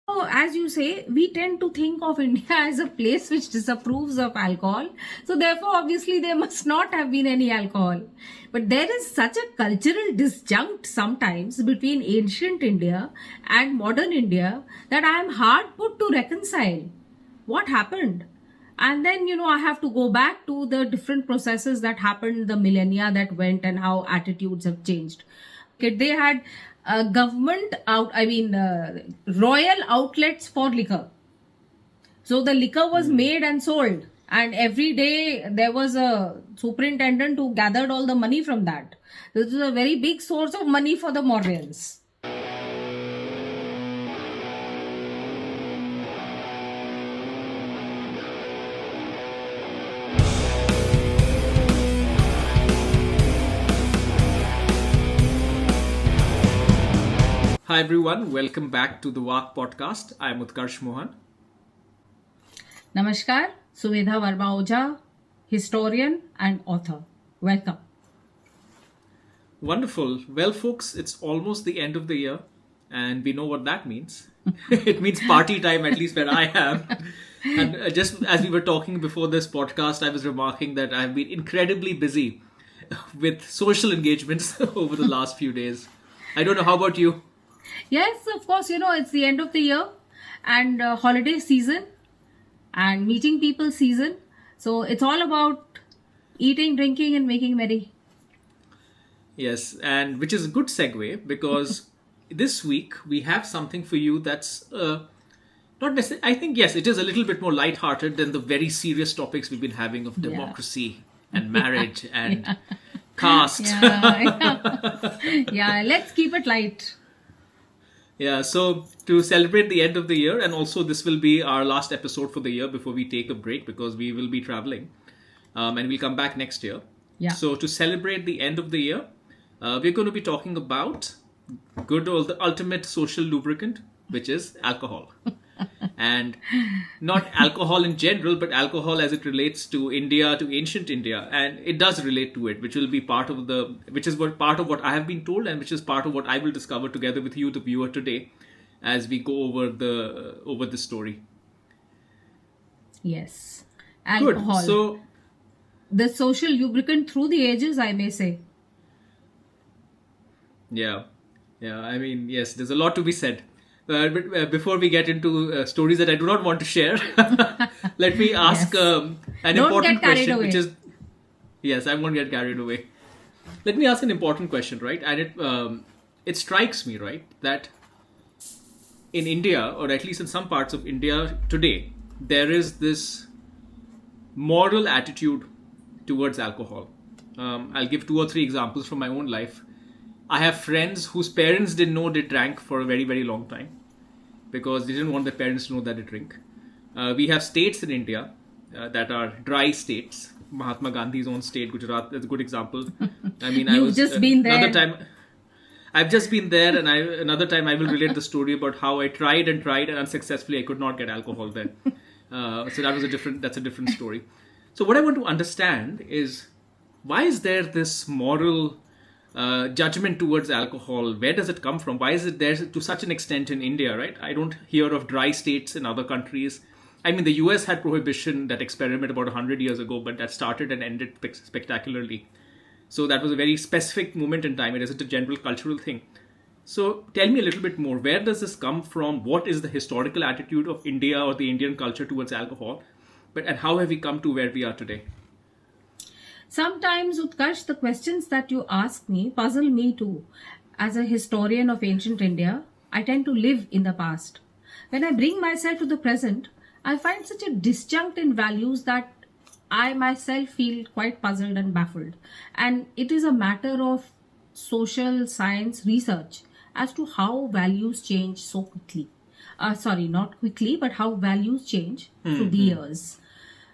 So, as you say, we tend to think of India as a place which disapproves of alcohol. So, therefore, obviously, there must not have been any alcohol. But there is such a cultural disjunct sometimes between ancient India and modern India that I am hard put to reconcile. What happened? And then, I have to go back to the different processes that happened, the millennia that went, and how attitudes have changed. Okay, they had royal outlets for liquor. So the liquor was made and sold, and every day there was a superintendent who gathered all the money from that. This was a very big source of money for the Mauryans. Hi everyone, welcome back to the WAK podcast. I am Utkarsh Mohan. Namaskar, Suvedha Verma Oja, historian and author. Welcome. Wonderful. Well, folks, it's almost the end of the year, and we know what that means. It means party time, at least where I am. And just as we were talking before this podcast, I was remarking that I've been incredibly busy with social engagements over the last few days. I don't know, how about you? Yes, of course, it's the end of the year and holiday season and meeting people season. So it's all about eating, drinking and making merry. Yes, and which is a good segue because this week we have something for you that's not necessarily, I think, yes, it is a little bit more lighthearted than the very serious topics we've been having of democracy and marriage and caste. Yeah, let's keep it light. Yeah, so to celebrate the end of the year, and also this will be our last episode for the year before we take a break because we will be traveling and we'll come back next year. Yeah. So to celebrate the end of the year, we're going to be talking about the ultimate social lubricant, which is alcohol. And not alcohol in general, but alcohol as it relates to India, to ancient India, and it does relate to it, which will be part of what I have been told, and which is part of what I will discover together with you, the viewer, today, as we go over the story. Yes, alcohol. Good. So the social lubricant through the ages, I may say. Yeah. I mean, yes, there's a lot to be said. But before we get into stories that I do not want to share, let me ask an important question, which is, yes, I won't get carried away. Let me ask an important question, right? And it strikes me, right, that in India, or at least in some parts of India today, there is this moral attitude towards alcohol. I'll give 2 or 3 examples from my own life. I have friends whose parents didn't know they drank for a very, very long time because they didn't want their parents to know that they drink. We have states in India that are dry states. Mahatma Gandhi's own state, Gujarat, is a good example. I mean, You've just been there. I've just been there, and another time I will relate the story about how I tried and unsuccessfully I could not get alcohol there. So that's a different story. So what I want to understand is, why is there this moral judgment towards alcohol? Where does it come from? Why is it there to such an extent in India, right? I don't hear of dry states in other countries. I mean, the US had prohibition, that experiment about 100 years ago, but that started and ended spectacularly. So that was a very specific moment in time. It isn't a general cultural thing. So tell me a little bit more. Where does this come from? What is the historical attitude of India or the Indian culture towards alcohol? And how have we come to where we are today? Sometimes, Utkarsh, the questions that you ask me puzzle me too. As a historian of ancient India, I tend to live in the past. When I bring myself to the present, I find such a disjunct in values that I myself feel quite puzzled and baffled. And it is a matter of social science research as to how values change so quickly. Not quickly, but how values change through the years.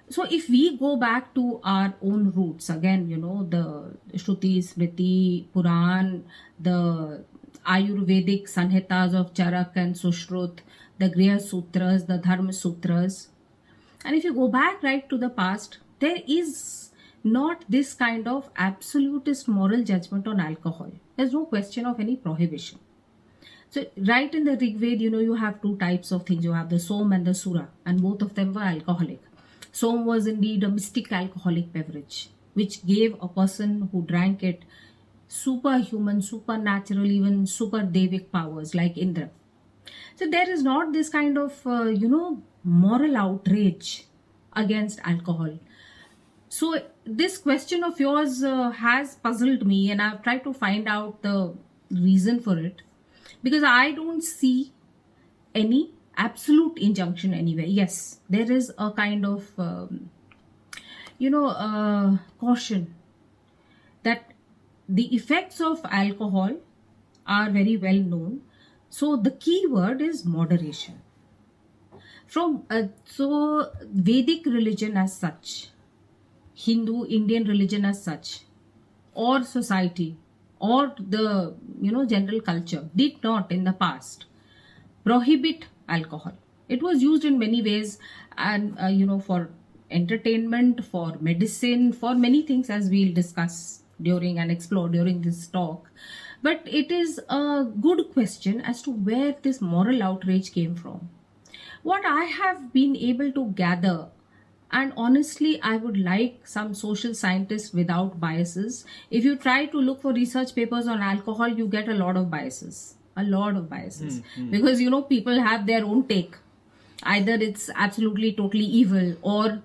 So if we go back to our own roots, again, the Shruti, Smriti, Puran, the Ayurvedic Sanhitas of Charak and Sushrut, the Griha Sutras, the Dharma Sutras. And if you go back right to the past, there is not this kind of absolutist moral judgment on alcohol. There's no question of any prohibition. So right in the Rig Veda, you have two types of things. You have the Som and the Sura, and both of them were alcoholic. Som was indeed a mystic alcoholic beverage, which gave a person who drank it superhuman, supernatural, even super Devic powers like Indra. So there is not this kind of, moral outrage against alcohol. So this question of yours has puzzled me, and I've tried to find out the reason for it, because I don't see any absolute injunction anywhere. Yes, there is a kind of, caution that the effects of alcohol are very well known. So the key word is moderation. So Vedic religion as such, Hindu, Indian religion as such, or society, or the general culture did not in the past prohibit alcohol. It was used in many ways, and for entertainment, for medicine, for many things, as we'll discuss during and explore during this talk. But it is a good question as to where this moral outrage came from. What I have been able to gather, and honestly, I would like some social scientists without biases. If you try to look for research papers on alcohol, you get a lot of biases. Because people have their own take. Either it's absolutely totally evil, or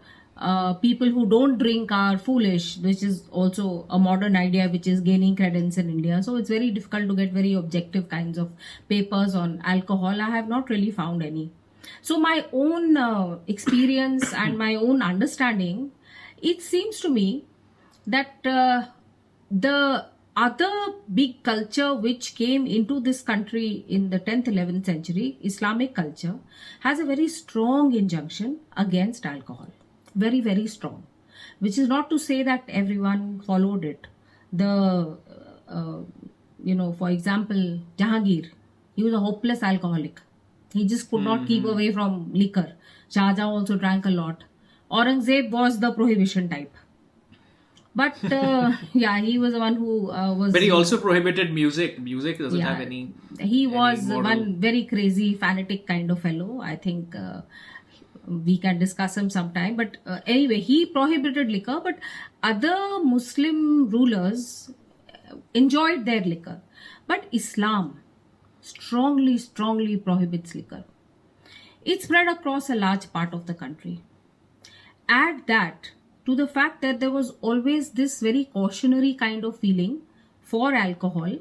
people who don't drink are foolish, which is also a modern idea which is gaining credence in India. So it's very difficult to get very objective kinds of papers on alcohol. I have not really found any. So my own experience and my own understanding, it seems to me that the other big culture which came into this country in the 10th, 11th century, Islamic culture, has a very strong injunction against alcohol. Very, very strong. Which is not to say that everyone followed it. For example, Jahangir, he was a hopeless alcoholic. He just could not keep away from liquor. Shah Jahan also drank a lot. Aurangzeb was the prohibition type. But he was the one who was... But he also prohibited music. Music doesn't have any... He was one very crazy, fanatic kind of fellow. I think we can discuss him sometime. But anyway, he prohibited liquor. But other Muslim rulers enjoyed their liquor. But Islam strongly prohibits liquor. It spread across a large part of the country. Add that to the fact that there was always this very cautionary kind of feeling for alcohol,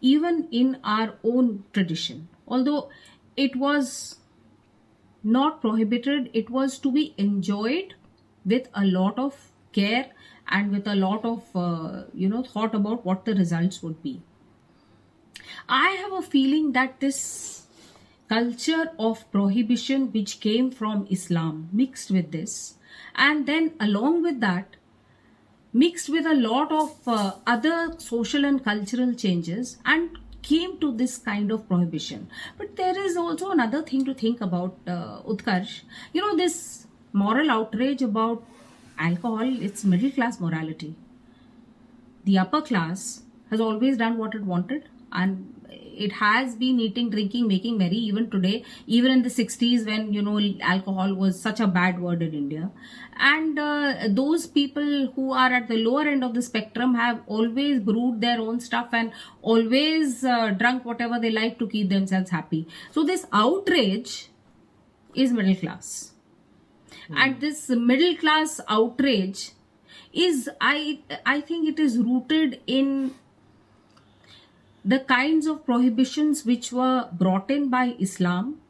even in our own tradition. Although it was not prohibited, it was to be enjoyed with a lot of care and with a lot of, thought about what the results would be. I have a feeling that this culture of prohibition which came from Islam mixed with this, and then along with that mixed with a lot of other social and cultural changes, and came to this kind of prohibition. But there is also another thing to think about, Utkarsh. This moral outrage about alcohol, it's middle class morality. The upper class has always done what it wanted, and it has been eating, drinking, making merry even today, even in the 60s when, alcohol was such a bad word in India. And those people who are at the lower end of the spectrum have always brewed their own stuff and always drunk whatever they like to keep themselves happy. So this outrage is middle class. And this middle class outrage is, I think it is rooted in the kinds of prohibitions which were brought in by Islam,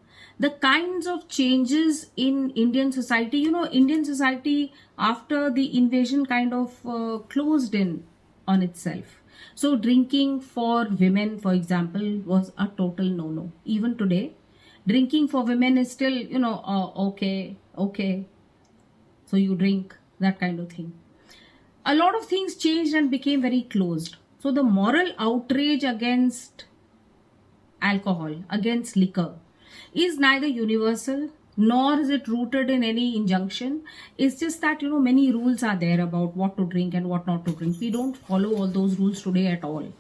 the kinds of changes in Indian society. Indian society after the invasion kind of closed in on itself. So drinking for women, for example, was a total no-no. Even today, drinking for women is still, okay. So you drink, that kind of thing. A lot of things changed and became very closed. So the moral outrage against alcohol, against liquor, is neither universal nor is it rooted in any injunction. It's just that, many rules are there about what to drink and what not to drink. We don't follow all those rules today at all.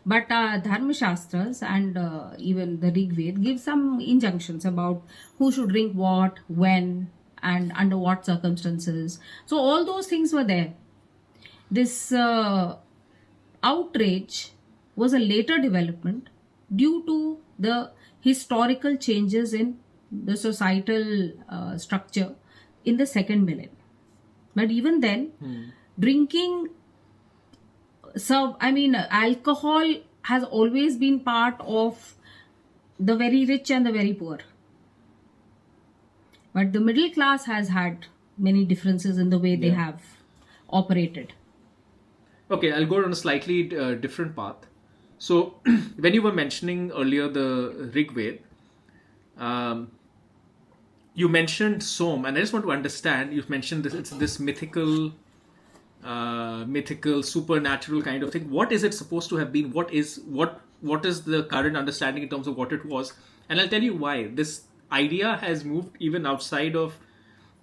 But Dharma Shastras and even the Rig Veda give some injunctions about who should drink what, when, and under what circumstances. So all those things were there. This outrage was a later development due to the historical changes in the societal structure in the second millennium. But even then, drinking, alcohol has always been part of the very rich and the very poor. But the middle class has had many differences in the way they have operated. Okay, I'll go on a slightly different path. So, when you were mentioning earlier the Rig Veda, you mentioned Soma, and I just want to understand. You've mentioned this; it's this mythical, supernatural kind of thing. What is it supposed to have been? What is the current understanding in terms of what it was? And I'll tell you why. This idea has moved even outside of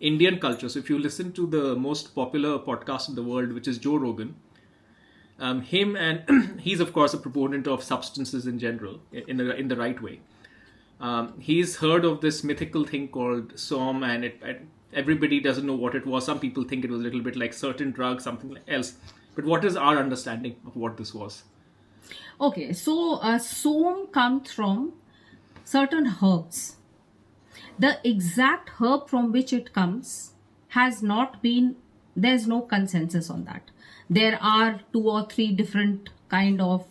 Indian culture. So, if you listen to the most popular podcast in the world, which is Joe Rogan. Him and he's of course a proponent of substances in general in the right way. He's heard of this mythical thing called Soma, and everybody doesn't know what it was. Some people think it was a little bit like certain drugs, something else. But what is our understanding of what this was? Okay, so Som comes from certain herbs. The exact herb from which it comes has not been, there's no consensus on that. There are 2 or 3 different kind of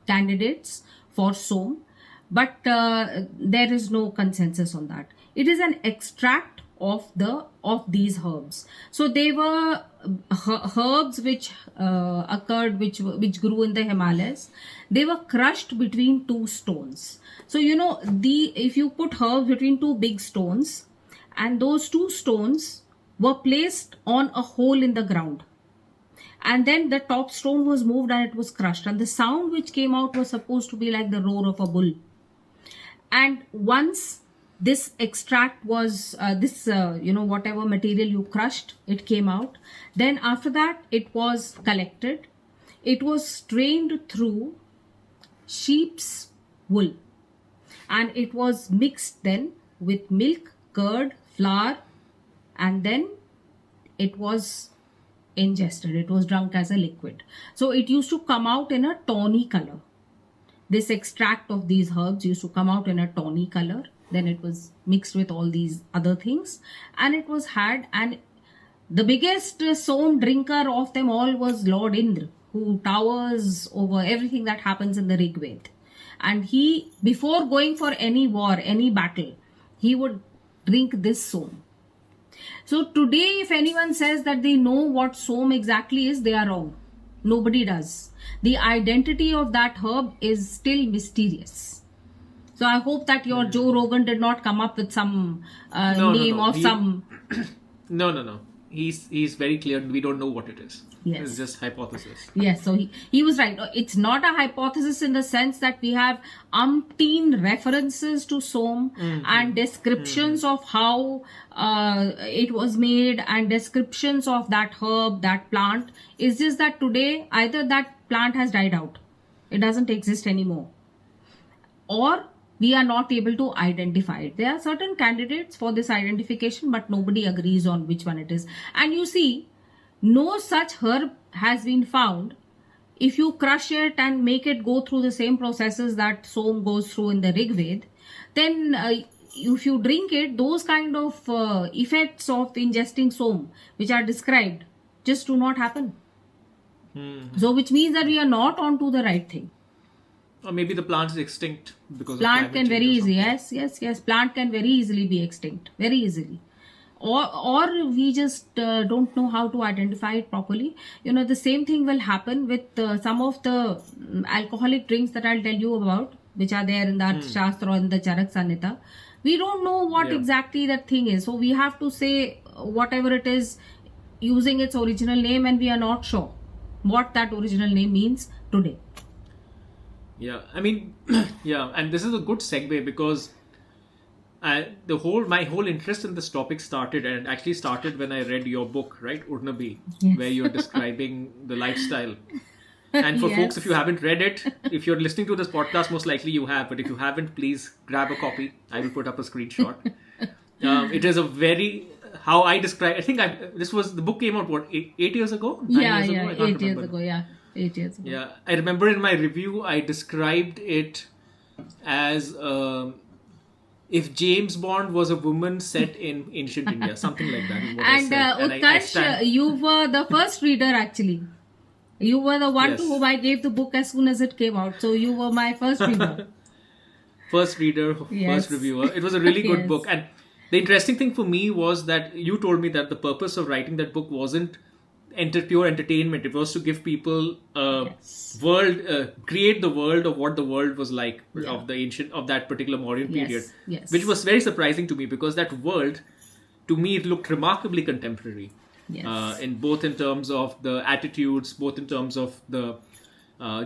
candidates for Som, but there is no consensus on that. It is an extract of these herbs. So they were herbs which occurred, which grew in the Himalayas. They were crushed between 2 stones. So if you put herbs between 2 big stones, and those 2 stones were placed on a hole in the ground. And then the top stone was moved and it was crushed. And the sound which came out was supposed to be like the roar of a bull. And once this extract was, whatever material you crushed, it came out. Then after that, it was collected. It was strained through sheep's wool. And it was mixed then with milk, curd, flour. And then it was ingested. It was drunk as a liquid. So it used to come out in a tawny color. This extract of these herbs used to come out in a tawny color. Then it was mixed with all these other things, and it was had. And the biggest Som drinker of them all was Lord Indra, who towers over everything that happens in the Rig Veda. And he, before going for any war, any battle, he would drink this Som. So today, if anyone says that they know what Som exactly is, they are wrong. Nobody does. The identity of that herb is still mysterious. So I hope that your Joe Rogan did not come up with some some... No. He's very clear. We don't know what it is. Yes. It's just hypothesis. Yes, so he was right. It's not a hypothesis in the sense that we have umpteen references to Som and descriptions of how it was made and descriptions of that herb, that plant. It's just that today either that plant has died out. It doesn't exist anymore. Or we are not able to identify it. There are certain candidates for this identification, but nobody agrees on which one it is. And you see, no such herb has been found. If you crush it and make it go through the same processes that Som goes through in the Rig Veda, then if you drink it, those kind of effects of ingesting Som, which are described, just do not happen. So which means that we are not onto the right thing. Or maybe the plant is extinct because plant can very easily, yes, plant can very easily be extinct, very easily. Or we just don't know how to identify it properly. The same thing will happen with some of the alcoholic drinks that I'll tell you about, which are there in that Shastra or in the Charak Sanhita. We don't know what exactly that thing is. So we have to say whatever it is using its original name, and we are not sure what that original name means today. Yeah, I mean, and this is a good segue because my whole interest in this topic started when I read your book, right, Urnabi, where you're describing the lifestyle. And for Yes. folks, if you haven't read it, if you're listening to this podcast, most likely you have. But if you haven't, please grab a copy. I will put up a screenshot. It is a very, how I describe, I think this was, the book came out, what, 8 years ago? 9 years ago? I can't 8 years remember. ago. Yeah, 8 years ago. Yeah, I remember in my review, I described it as if James Bond was a woman set in ancient India, something like that. Is what I And said. And I Utkarsh, stand- you were the first reader actually. You were the one Yes. to whom I gave the book as soon as it came out. So you were my first reader. First reader, Yes. first reviewer. It was a really good Yes. book. And the interesting thing for me was that you told me that the purpose of writing that book wasn't pure entertainment. It was to give people a Yes. world, create the world of what the world was like Yeah. of the ancient, of that particular Mauryan Yes, period. yes. Which was very surprising to me because that world, to me, it looked remarkably contemporary. Yes. In terms of the attitudes, both in terms of the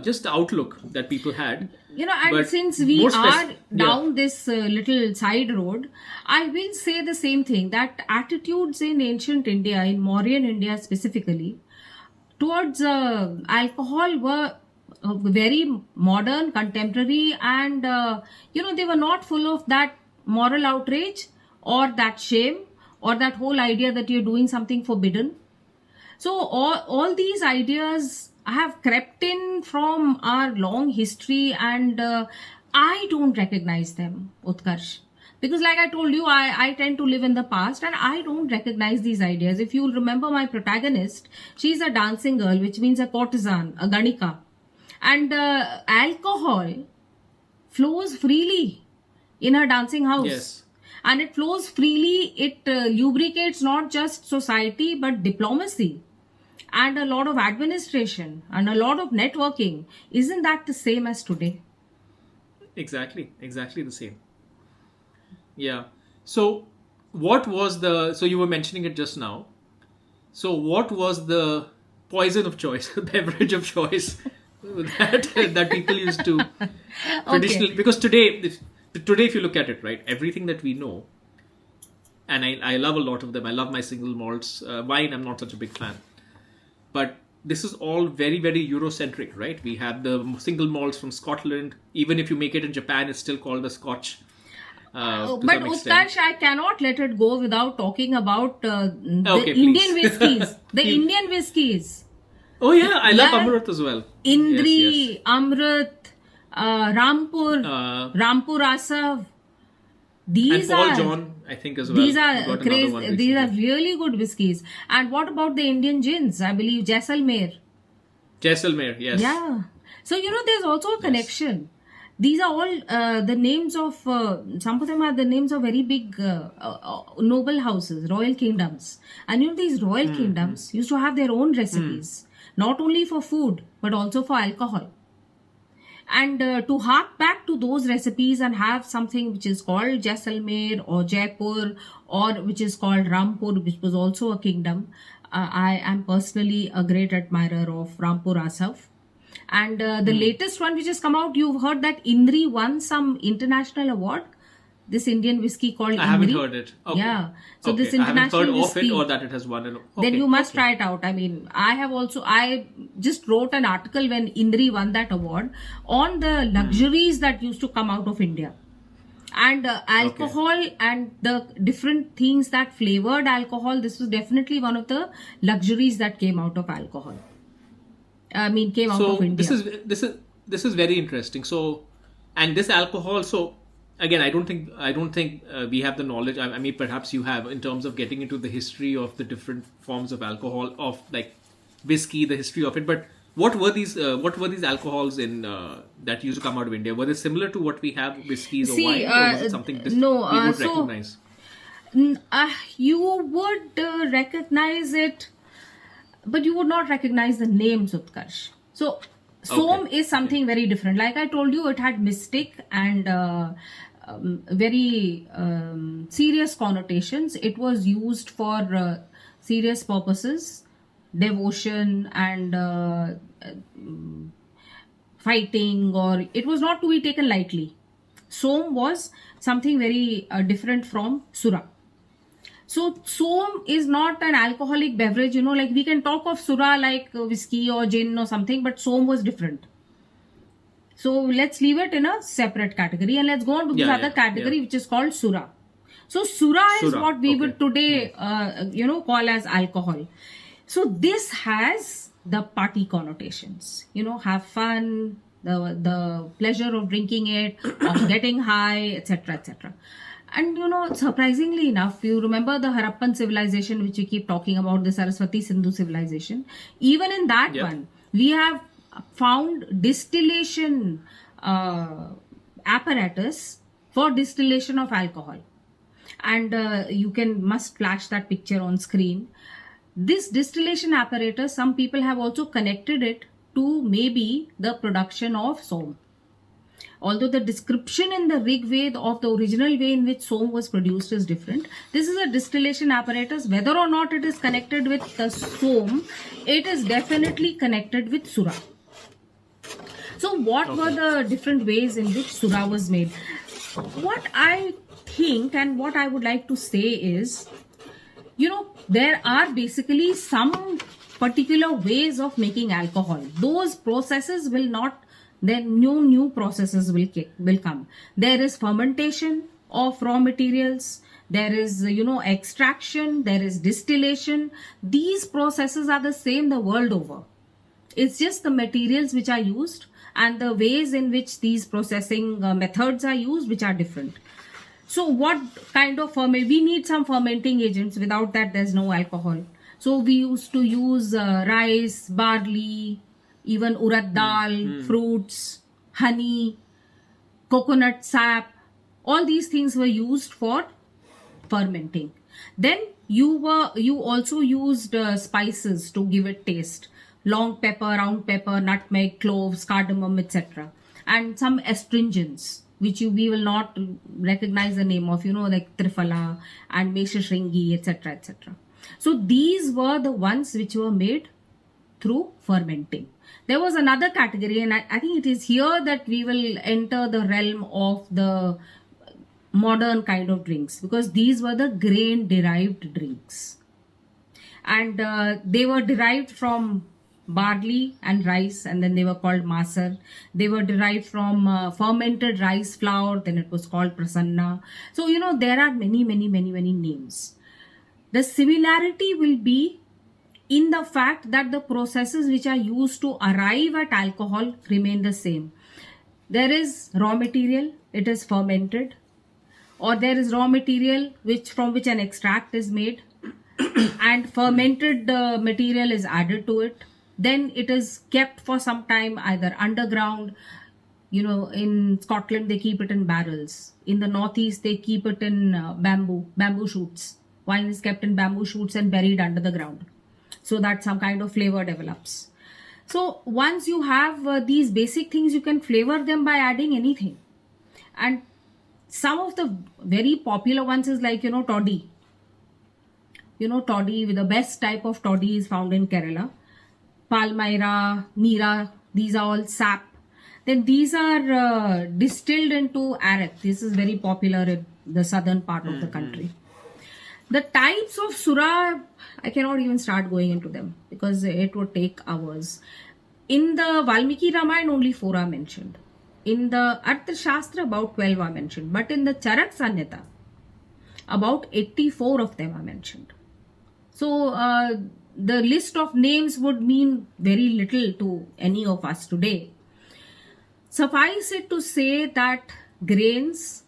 just the outlook that people had. And But since we more are down this little side road, I will say the same thing, that attitudes in ancient India, in Mauryan India specifically, towards alcohol were very modern, contemporary, and they were not full of that moral outrage or that shame or that whole idea that you're doing something forbidden. So all these ideas have crept in from our long history, and I don't recognize them, Utkarsh. Because like I told you, I tend to live in the past and I don't recognize these ideas. If you'll remember my protagonist, she's a dancing girl, which means a courtesan, a ganika. And alcohol flows freely in her dancing house. Yes. And it flows freely. It lubricates not just society but diplomacy and a lot of administration and a lot of networking. Isn't that the same as today? Exactly the same. Yeah. So you were mentioning it just now. So what was the poison of choice, beverage of choice that people used to traditionally, because today if you look at it, right, everything that we know, and I love a lot of them. I love my single malts. Wine, I'm not such a big fan. But this is all very, very Eurocentric, right? We have the single malts from Scotland. Even if you make it in Japan, it's still called a Scotch. To But some extent. Utkarsh, I cannot let it go without talking about the Okay, Indian please. whiskies. The Please. Indian whiskies. Oh yeah, I love Yeah. Amrut as well. Indri, Yes. Amrit, Rampur, Rampur Asav. And These Paul are John, I think as well. these We are got another one crazy. These are recently. really good whiskies. And what about the Indian gins? I believe Jaisalmer. Jaisalmer, yes. Yeah. So, there's also a connection. These are all the names of, some of them are the names of very big noble houses, royal kingdoms. And these royal kingdoms used to have their own recipes, not only for food, but also for alcohol. And to hark back to those recipes and have something which is called Jaisalmer or Jaipur, or which is called Rampur, which was also a kingdom. I am personally a great admirer of Rampur Asaf. And the latest one which has come out, you've heard that Indri won some international award. This Indian whiskey called Indri. I haven't heard it. Okay. Yeah. So Okay. this I haven't international heard whiskey, of it or that it has won. then you must try it out. I mean, I just wrote an article when Indri won that award on the luxuries that used to come out of India. And alcohol and the different things that flavored alcohol, this was definitely one of the luxuries that came out of alcohol. Came out of India. This is very interesting. So, and this alcohol. So, again, I don't think we have the knowledge. I mean, perhaps you have, in terms of getting into the history of the different forms of alcohol, of like whiskey, the history of it. But what were these alcohols in that used to come out of India? Were they similar to what we have, whiskeys or wine, or was it something we would recognize? You would recognize it, but you would not recognize the names, Utkarsh. So, Som is something very different. Like I told you, it had mystic and very serious connotations. It was used for serious purposes, devotion and fighting, or it was not to be taken lightly. Som was something very different from Sura. So Som is not an alcoholic beverage, like we can talk of Sura like whiskey or gin or something, but Som was different. So let's leave it in a separate category and let's go on to this other category which is called Sura. So Sura is what we would today, call as alcohol. So this has the party connotations, have fun, the pleasure of drinking it, of getting high, etc., etc. And surprisingly enough, you remember the Harappan civilization which we keep talking about, the Saraswati Sindhu civilization. Even in that one, we have found distillation apparatus for distillation of alcohol. And you must flash that picture on screen. This distillation apparatus, some people have also connected it to maybe the production of Som. Although the description in the Rig Veda of the original way in which Som was produced is different, this is a distillation apparatus. Whether or not it is connected with the Som, it is definitely connected with Sura. So what were the different ways in which Sura was made? What I think and what I would like to say is, there are basically some particular ways of making alcohol. Those processes will not, then new processes will come. There is fermentation of raw materials. There is, extraction. There is distillation. These processes are the same the world over. It's just the materials which are used and the ways in which these processing methods are used which are different. So what kind of we need some fermenting agents. Without that, there's no alcohol. So we used to use rice, barley, even urad dal, fruits, honey, coconut sap. All these things were used for fermenting. Then you also used spices to give it taste. Long pepper, round pepper, nutmeg, cloves, cardamom, etc. And some astringents, which we will not recognize the name of, like Triphala and Meshashringi, etc., etc. So these were the ones which were made through fermenting. There was another category, and I think it is here that we will enter the realm of the modern kind of drinks, because these were the grain-derived drinks. And they were derived from barley and rice, and then they were called masar. They were derived from fermented rice flour, then it was called prasanna. So, there are many names. The similarity will be in the fact that the processes which are used to arrive at alcohol remain the same. There is raw material, it is fermented, or there is raw material from which an extract is made and fermented material is added to it. Then it is kept for some time either underground. In Scotland they keep it in barrels. In the northeast they keep it in bamboo shoots. Wine is kept in bamboo shoots and buried under the ground, so that some kind of flavor develops. So once you have these basic things, you can flavor them by adding anything. And some of the very popular ones is like, toddy. Toddy, with the best type of toddy is found in Kerala. Palmyra, Nira, these are all sap. Then these are distilled into arrack. This is very popular in the southern part of the country. The types of Sura, I cannot even start going into them because it would take hours. In the Valmiki Ramayana, only 4 are mentioned. In the Arthashastra, about 12 are mentioned. But in the Charak Sanyata, about 84 of them are mentioned. So, the list of names would mean very little to any of us today. Suffice it to say that grains,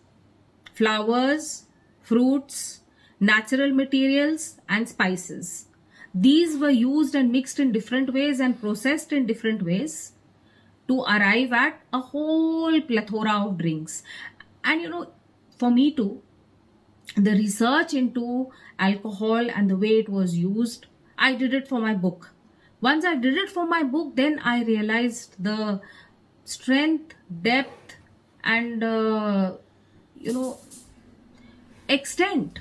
flowers, fruits, natural materials and spices, these were used and mixed in different ways and processed in different ways to arrive at a whole plethora of drinks. And for me too, the research into alcohol and the way it was used, I did it for my book. Once I did it for my book, then I realized the strength, depth and extent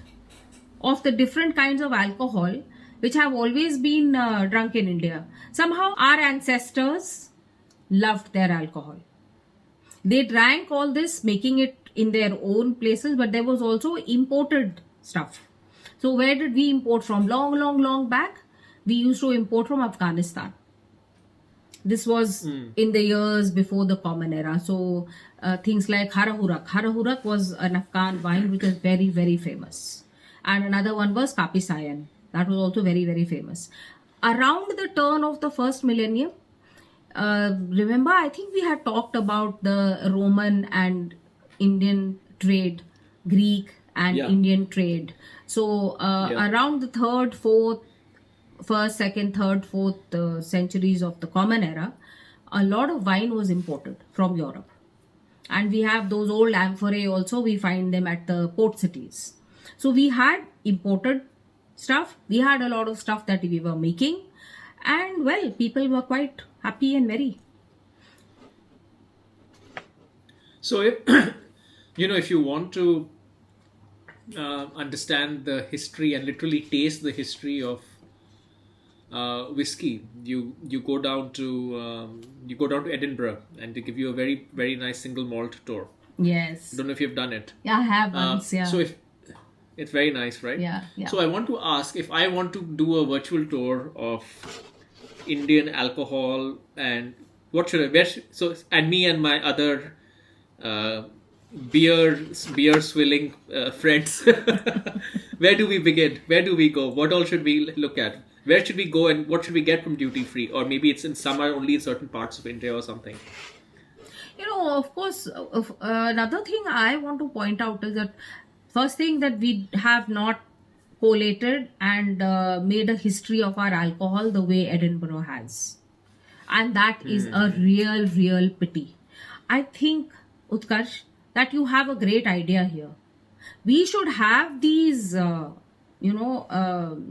of the different kinds of alcohol which have always been drunk in India. Somehow our ancestors loved their alcohol. They drank all this, making it in their own places, but there was also imported stuff. So where did we import from? Long back, we used to import from Afghanistan. This was in the years before the Common Era. So things like Harahurak. Harahurak was an Afghan wine which was very, very famous. And another one was Kapisayan. That was also very, very famous. Around the turn of the first millennium, remember, I think we had talked about the Roman and Indian trade, Greek and Indian trade. So around the first, second, third, fourth centuries of the Common Era, a lot of wine was imported from Europe. And we have those old amphorae also, we find them at the port cities. So we had imported stuff, we had a lot of stuff that we were making, and well, people were quite happy and merry. So if if you want to understand the history and literally taste the history of whiskey, you go down to Edinburgh, and they give you a very, very nice single malt tour. Yes. I don't know if you've done it. Yeah, I have once. Yeah. So if it's very nice, right? Yeah. So I want to ask, if I want to do a virtual tour of Indian alcohol, and what should I? And me and my other beer swilling friends, where do we begin? Where do we go? What all should we look at? Where should we go, and what should we get from duty free? Or maybe it's in summer only in certain parts of India or something. Of course, another thing I want to point out is that first thing, that we have not collated and made a history of our alcohol the way Edinburgh has. And that is a real pity. I think, Utkarsh, that you have a great idea here. We should have these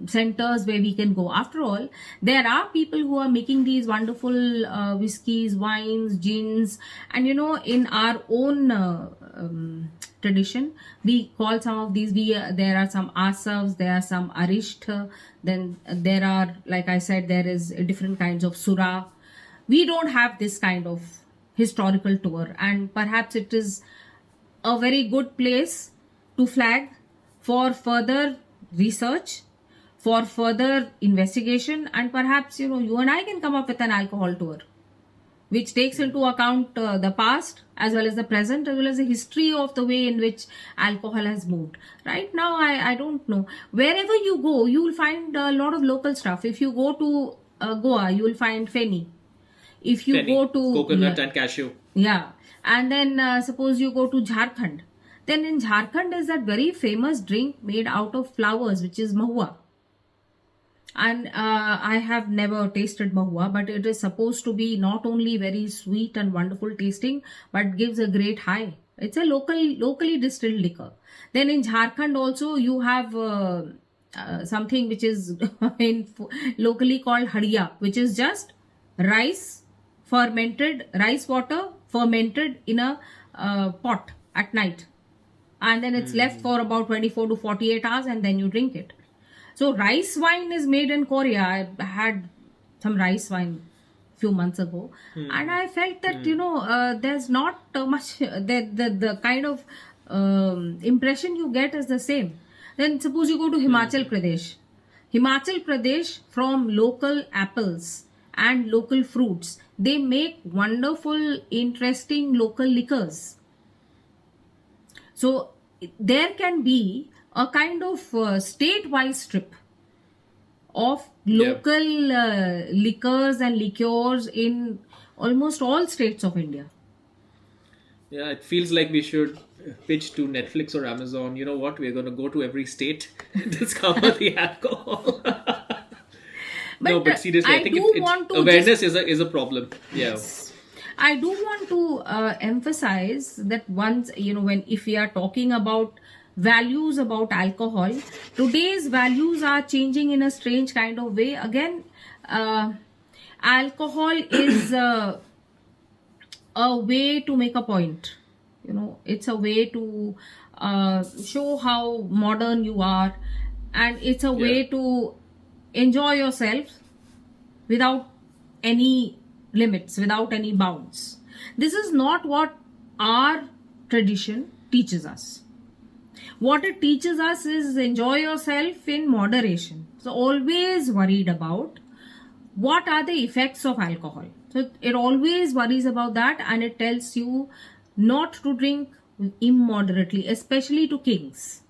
centers where we can go. After all, there are people who are making these wonderful whiskeys, wines, gins, and in our own tradition, we call some of these, there are some Assas, there are some Aristas, then there are, like I said, there is different kinds of Sura. We don't have this kind of historical tour, and perhaps it is a very good place to flag for further research, for further investigation, and perhaps you and I can come up with an alcohol tour which takes into account the past as well as the present, as well as the history of the way in which alcohol has moved. Right now, I don't know. Wherever you go, you will find a lot of local stuff. If you go to Goa, you will find Feni. If you go to coconut and cashew. Yeah. And then suppose you go to Jharkhand. Then in Jharkhand is that very famous drink made out of flowers, which is mahua. And I have never tasted mahua, but it is supposed to be not only very sweet and wonderful tasting, but gives a great high. It's a locally distilled liquor. Then in Jharkhand also you have something which is locally called hadiya, which is just rice water fermented in a pot at night. And then it's left for about 24 to 48 hours, and then you drink it. So rice wine is made in Korea. I had some rice wine few months ago, and I felt that there's not much the kind of impression you get is the same. Then suppose you go to Himachal Pradesh, from local apples and local fruits, they make wonderful, interesting local liquors. So there can be a kind of state-wise strip of local liquors and liqueurs in almost all states of India. Yeah, it feels like we should pitch to Netflix or Amazon. You know what? We're going to go to every state and discover the alcohol. But seriously, I think awareness is a problem. Yeah. Yes. I do want to emphasize that once, if we are talking about values about alcohol, today's values are changing in a strange kind of way. Again, alcohol is a way to make a point. It's a way to show how modern you are, and it's a way to enjoy yourself without any limits, without any bounds. This is not what our tradition teaches us. what it teaches us is enjoy yourself in moderation. So always worried about what are the effects of alcohol. So it always worries about that, and it tells you not to drink immoderately, especially to kings,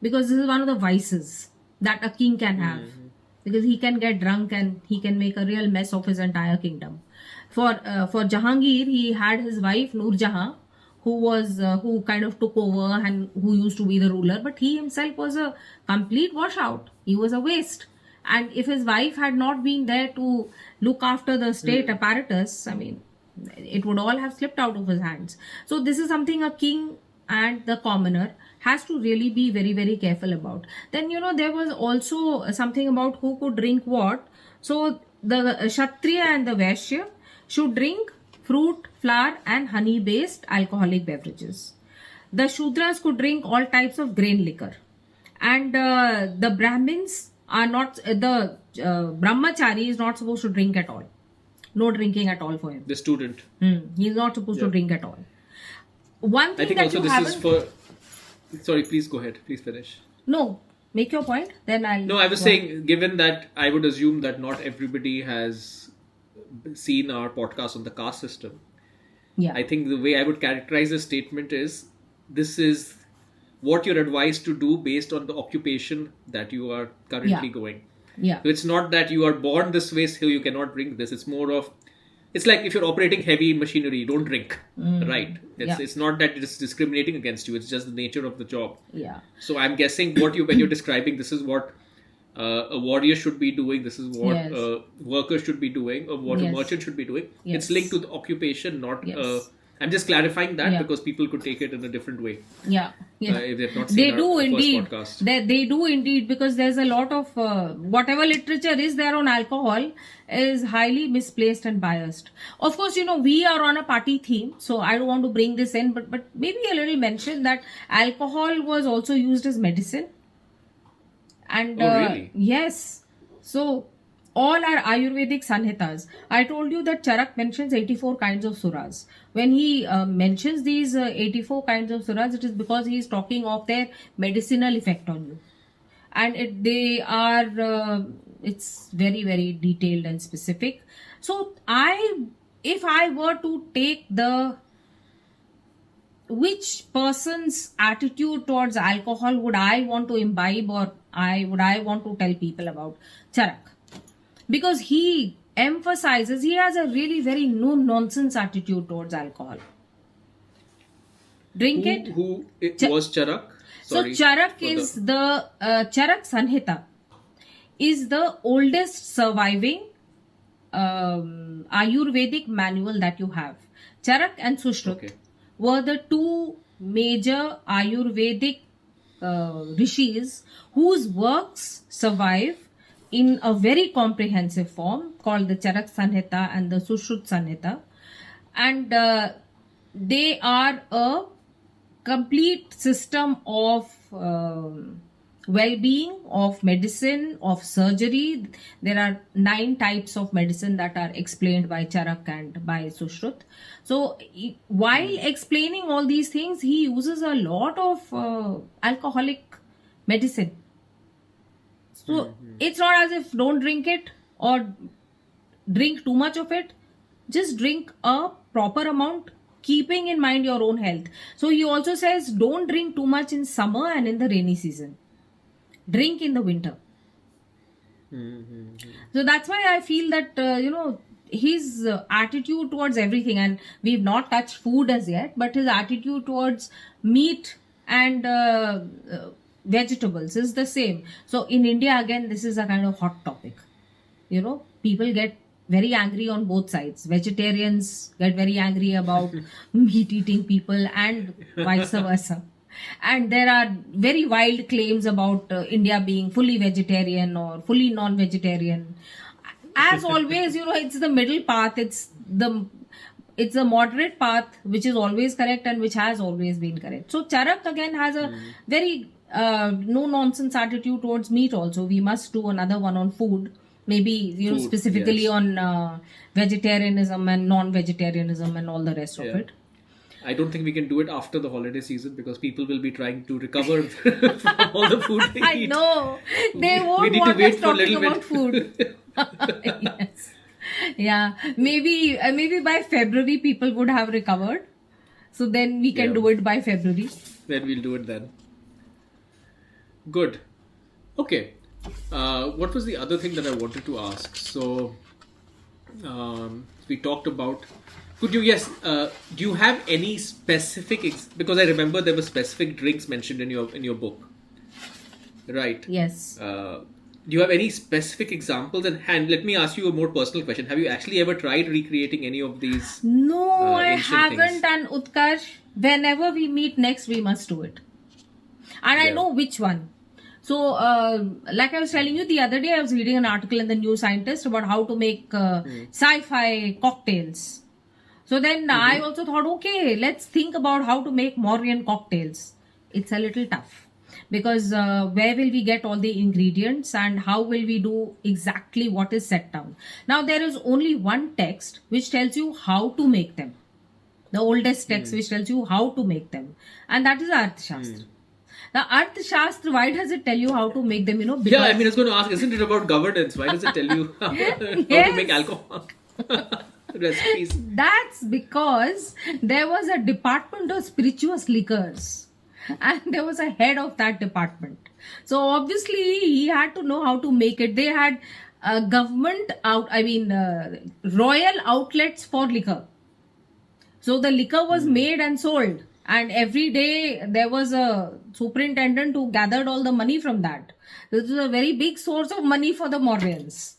because this is one of the vices that a king can have, because he can get drunk and he can make a real mess of his entire kingdom. For Jahangir, he had his wife Noor Jahan, who kind of took over and who used to be the ruler, but he himself was a complete washout. He was a waste. And if his wife had not been there to look after the state apparatus, I mean, it would all have slipped out of his hands. So this is something a king and the commoner has to really be very, very careful about. Then, there was also something about who could drink what. So the Kshatriya and the Vaishya should drink fruit, flour and honey based alcoholic beverages. The Shudras could drink all types of grain liquor. And the Brahmins are not, the Brahmachari is not supposed to drink at all. No drinking at all for him. The student. He's not supposed to drink at all. One thing I think that also you this haven't... is for... Sorry, please go ahead. Please finish. No, make your point, then I'll... No, I was saying, given that I would assume that not everybody has seen our podcast on the caste system. Yeah. I think the way I would characterize the statement is, this is what you're advised to do based on the occupation that you are currently going. Yeah. So it's not that you are born this way, so you cannot drink this. It's more of, it's like if you're operating heavy machinery, don't drink, right? It's not that it's discriminating against you. It's just the nature of the job. Yeah. So I'm guessing when you're describing, this is what a warrior should be doing. This is what a worker should be doing, or what a merchant should be doing. Yes. It's linked to the occupation, not. I'm just clarifying that because people could take it in a different way. Yeah. If they've not seen our first podcast. They do indeed, because there's a lot of whatever literature is there on alcohol is highly misplaced and biased. Of course, we are on a party theme, so I don't want to bring this in, but maybe a little mention that alcohol was also used as medicine. And really? Yes. So all are Ayurvedic Sanhitas. I told you that Charak mentions 84 kinds of suras. When he mentions these 84 kinds of suras, it is because he is talking of their medicinal effect on you. And it's very, very detailed and specific. So if I were to take which person's attitude towards alcohol would I want to imbibe, or would I want to tell people about? Charak. Because he emphasizes, he has a really very no-nonsense attitude towards alcohol. Drink it. Who was Charak? Sorry, so Charak is the Charak Sanhita is the oldest surviving Ayurvedic manual that you have. Charak and Sushrut were the two major Ayurvedic rishis whose works survive in a very comprehensive form called the Charak Sanhita and the Sushrut Sanhita. And they are a complete system of well-being, of medicine, of surgery. There are 9 types of medicine that are explained by Charak and by Sushrut. So while explaining all these things, he uses a lot of alcoholic medicine. So it's not as if don't drink it or drink too much of it. Just drink a proper amount, keeping in mind your own health. So he also says don't drink too much in summer and in the rainy season. Drink in the winter. So that's why I feel that, his attitude towards everything, and we've not touched food as yet, but his attitude towards meat and vegetables is the same. So in India, again, this is a kind of hot topic. People get very angry on both sides. Vegetarians get very angry about meat-eating people and vice versa. And there are very wild claims about India being fully vegetarian or fully non-vegetarian. As always, it's the middle path. It's the moderate path, which is always correct and which has always been correct. So Charak again has a very no-nonsense attitude towards meat also. We must do another one on food. Maybe, food, specifically on vegetarianism and non-vegetarianism and all the rest of it. I don't think we can do it after the holiday season because people will be trying to recover from all the food they I eat. know. They We won't need to want wait us for a talking little about bit. food. Yes. Yeah. Maybe by February people would have recovered. So then we can Yeah. do it by February. Then we'll do it then. Good. Okay. What was the other thing that I wanted to ask? So, we talked about. Could you, yes, do you have any specific, because I remember there were specific drinks mentioned in your book, right? Yes. Do you have any specific examples? And let me ask you a more personal question. Have you actually ever tried recreating any of these? No, I ancient haven't. things? And Utkarsh, whenever we meet next, we must do it. And I Yeah. know which one. So, like I was telling you the other day, I was reading an article in the New Scientist about how to make sci-fi cocktails. So then I also thought, okay, let's think about how to make Mauryan cocktails. It's a little tough because where will we get all the ingredients and how will we do exactly what is set down? Now, there is only one text which tells you how to make them. The oldest text which tells you how to make them. And that is Arthashastra. Now, Arthashastra, why does it tell you how to make them? Because Yeah, I mean, I was going to ask, isn't it about governance? Why does it tell you how to make alcohol recipes? That's because there was a department of spirituous liquors and there was a head of that department. So obviously he had to know how to make it. They had royal outlets for liquor. So the liquor was made and sold. And every day there was a superintendent who gathered all the money from that. This was a very big source of money for the Mauryans.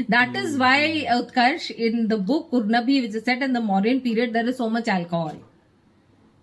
That is why, Utkarsh, in the book Urnabi, which is set in the Mauryan period, there is so much alcohol.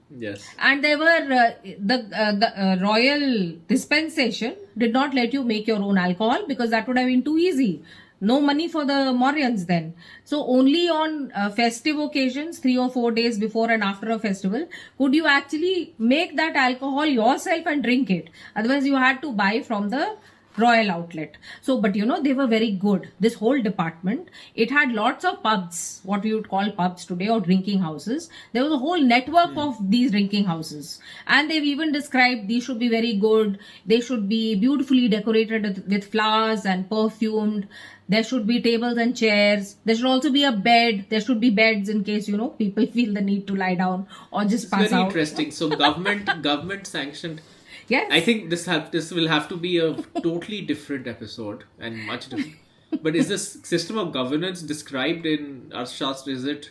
Yes. And there were the royal dispensation did not let you make your own alcohol because that would have been too easy. No money for the Mauryans then. So only on festive occasions, 3 or 4 days before and after a festival, could you actually make that alcohol yourself and drink it. Otherwise, you had to buy from the royal outlet. So, but they were very good. This whole department, it had lots of pubs, what we would call pubs today, or drinking houses. There was a whole network of these drinking houses. And they've even described these should be very good. They should be beautifully decorated with flowers and perfumed. There should be tables and chairs. There should also be a bed. There should be beds in case, people feel the need to lie down or just pass Very out. interesting. So government sanctioned. Yes. I think this will have to be a totally different episode and much different. But is this system of governance described in Arthashastra?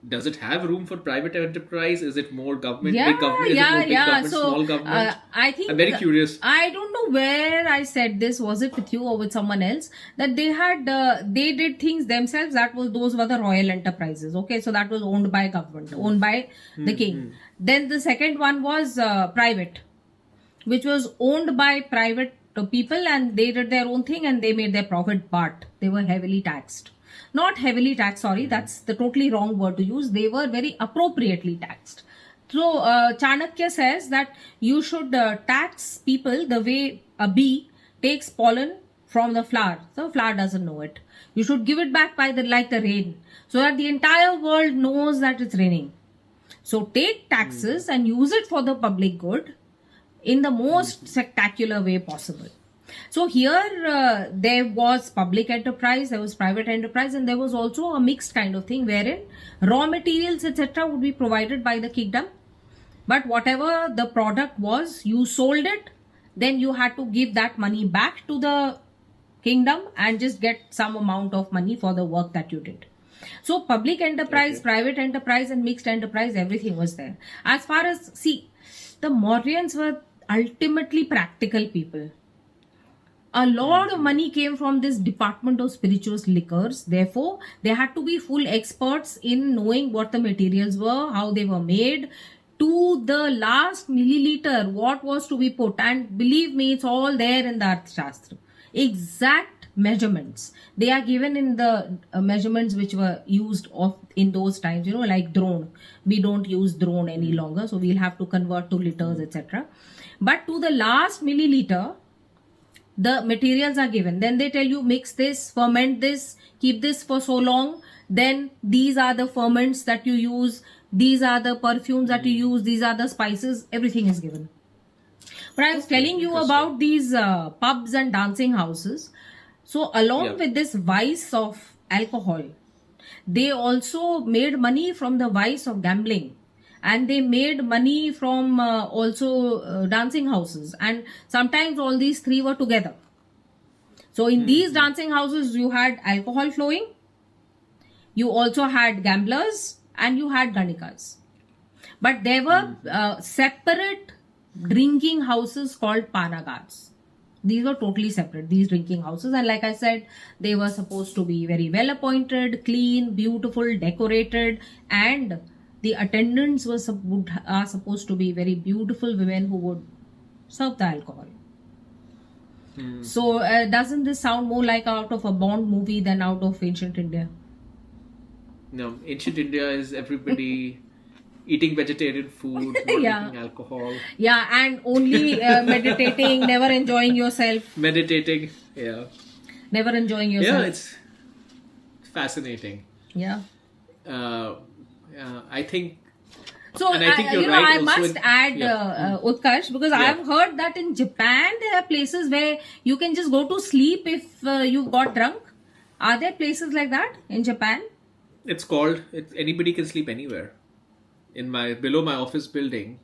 Does it have room for private enterprise? Is it more government? Big government? Is it more big government, So, small government? I think I'm very curious. I don't know where I said this. Was it with you or with someone else? That they had they did things themselves. Those were the royal enterprises. Okay, so that was owned by government, owned by the king. Then the second one was private, which was owned by private people, and they did their own thing and they made their profit, but they were heavily taxed. Not heavily taxed, sorry, that's the totally wrong word to use. They were very appropriately taxed. So Chanakya says that you should tax people the way a bee takes pollen from the flower. So flower doesn't know it. You should give it back like the rain, so that the entire world knows that it's raining. So take taxes and use it for the public good in the most spectacular way possible. So here there was public enterprise, there was private enterprise, and there was also a mixed kind of thing wherein raw materials etc. would be provided by the kingdom. But whatever the product was, you sold it, then you had to give that money back to the kingdom and just get some amount of money for the work that you did. So public enterprise, private enterprise and mixed enterprise, everything was there. As far as, the Mauryans were ultimately practical people. A lot of money came from this department of spirituous liquors. Therefore, they had to be full experts in knowing what the materials were, how they were made, to the last milliliter, what was to be put. And believe me, it's all there in the Arthashastra. Exact measurements. They are given in the measurements which were used in those times, like drone. We don't use drone any longer, so we'll have to convert to liters, etc. But to the last milliliter, the materials are given. Then they tell you mix this, ferment this, keep this for so long, Then these are the ferments that you use, these are the perfumes that you use, these are the spices, everything is given. But I was telling you about these pubs and dancing houses. So along with this vice of alcohol, they also made money from the vice of gambling. And they made money from also dancing houses. And sometimes all these three were together. So in these dancing houses, you had alcohol flowing, you also had gamblers, and you had ganikas. But there were separate drinking houses called panagars. These were totally separate, these drinking houses. And like I said, they were supposed to be very well appointed, clean, beautiful, decorated, and the attendants are supposed to be very beautiful women who would serve the alcohol. So doesn't this sound more like out of a Bond movie than out of ancient India? No, ancient India is everybody eating vegetarian food, not drinking alcohol. Yeah, and only meditating, never enjoying yourself. Meditating, yeah. Never enjoying yourself. Yeah, it's fascinating. Yeah. I think. So, and I think you're right. I must add, Utkarsh, because I've heard that in Japan there are places where you can just go to sleep if you've got drunk. Are there places like that in Japan? It's called. Anybody can sleep anywhere. Below my office building,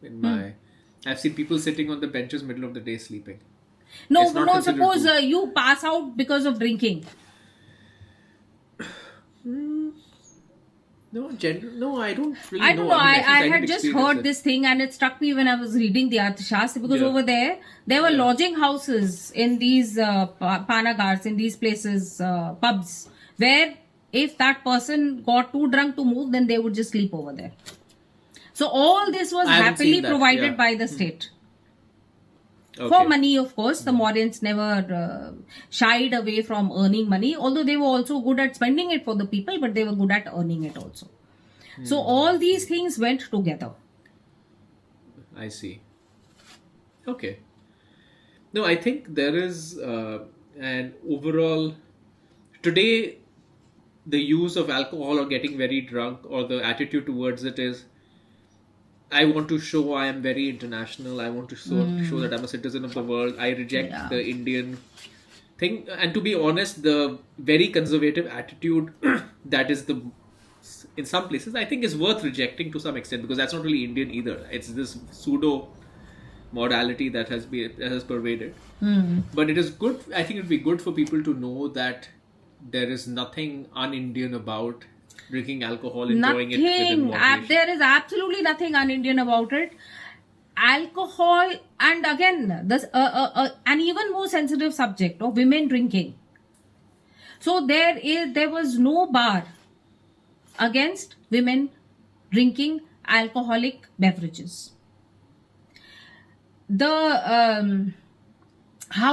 I've seen people sitting on the benches middle of the day sleeping. No, suppose you pass out because of drinking. No, I don't really know. I don't know. I had just heard this thing and it struck me when I was reading the Arthashastra, because over there were lodging houses in these panagars, in these places, pubs, where if that person got too drunk to move, then they would just sleep over there. So all this was happily provided by the state. Okay. For money, of course. The Mauryans never shied away from earning money, although they were also good at spending it for the people, but they were good at earning it also. So all these things went together. I see. Okay. No, I think there is an overall... Today, the use of alcohol or getting very drunk or the attitude towards it is, I want to show I am very international. I want to show that I'm a citizen of the world. I reject the Indian thing. And to be honest, the very conservative attitude that is in some places, I think is worth rejecting to some extent, because that's not really Indian either. It's this pseudo morality that has pervaded. But it is good. I think it would be good for people to know that there is nothing un-Indian about drinking alcohol, enjoying it within moderation. There is absolutely nothing un-Indian about it. Alcohol, and again, this an even more sensitive subject of women drinking. So there was no bar against women drinking alcoholic beverages. How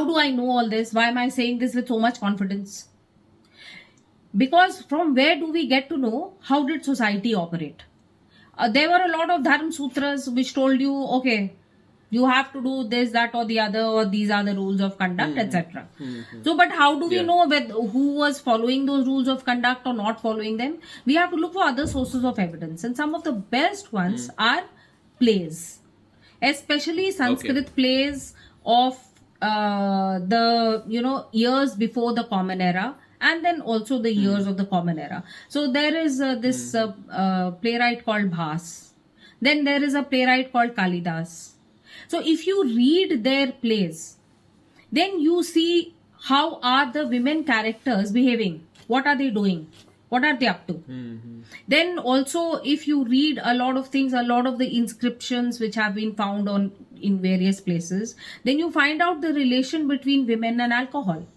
do I know all this? Why am I saying this with so much confidence? Because from where do we get to know how did society operate? There were a lot of dharma sutras which told you, okay, you have to do this, that or the other, or these are the rules of conduct, etc. So, but how do we know who was following those rules of conduct or not following them? We have to look for other sources of evidence. And some of the best ones are plays. Especially Sanskrit plays of the years before the Common Era, and then also the years of the Common Era. So there is this playwright called Bhas. Then there is a playwright called Kalidas. So if you read their plays, then you see how are the women characters behaving. What are they doing? What are they up to? Then also, if you read a lot of things, a lot of the inscriptions which have been found in various places, then you find out the relation between women and alcohol.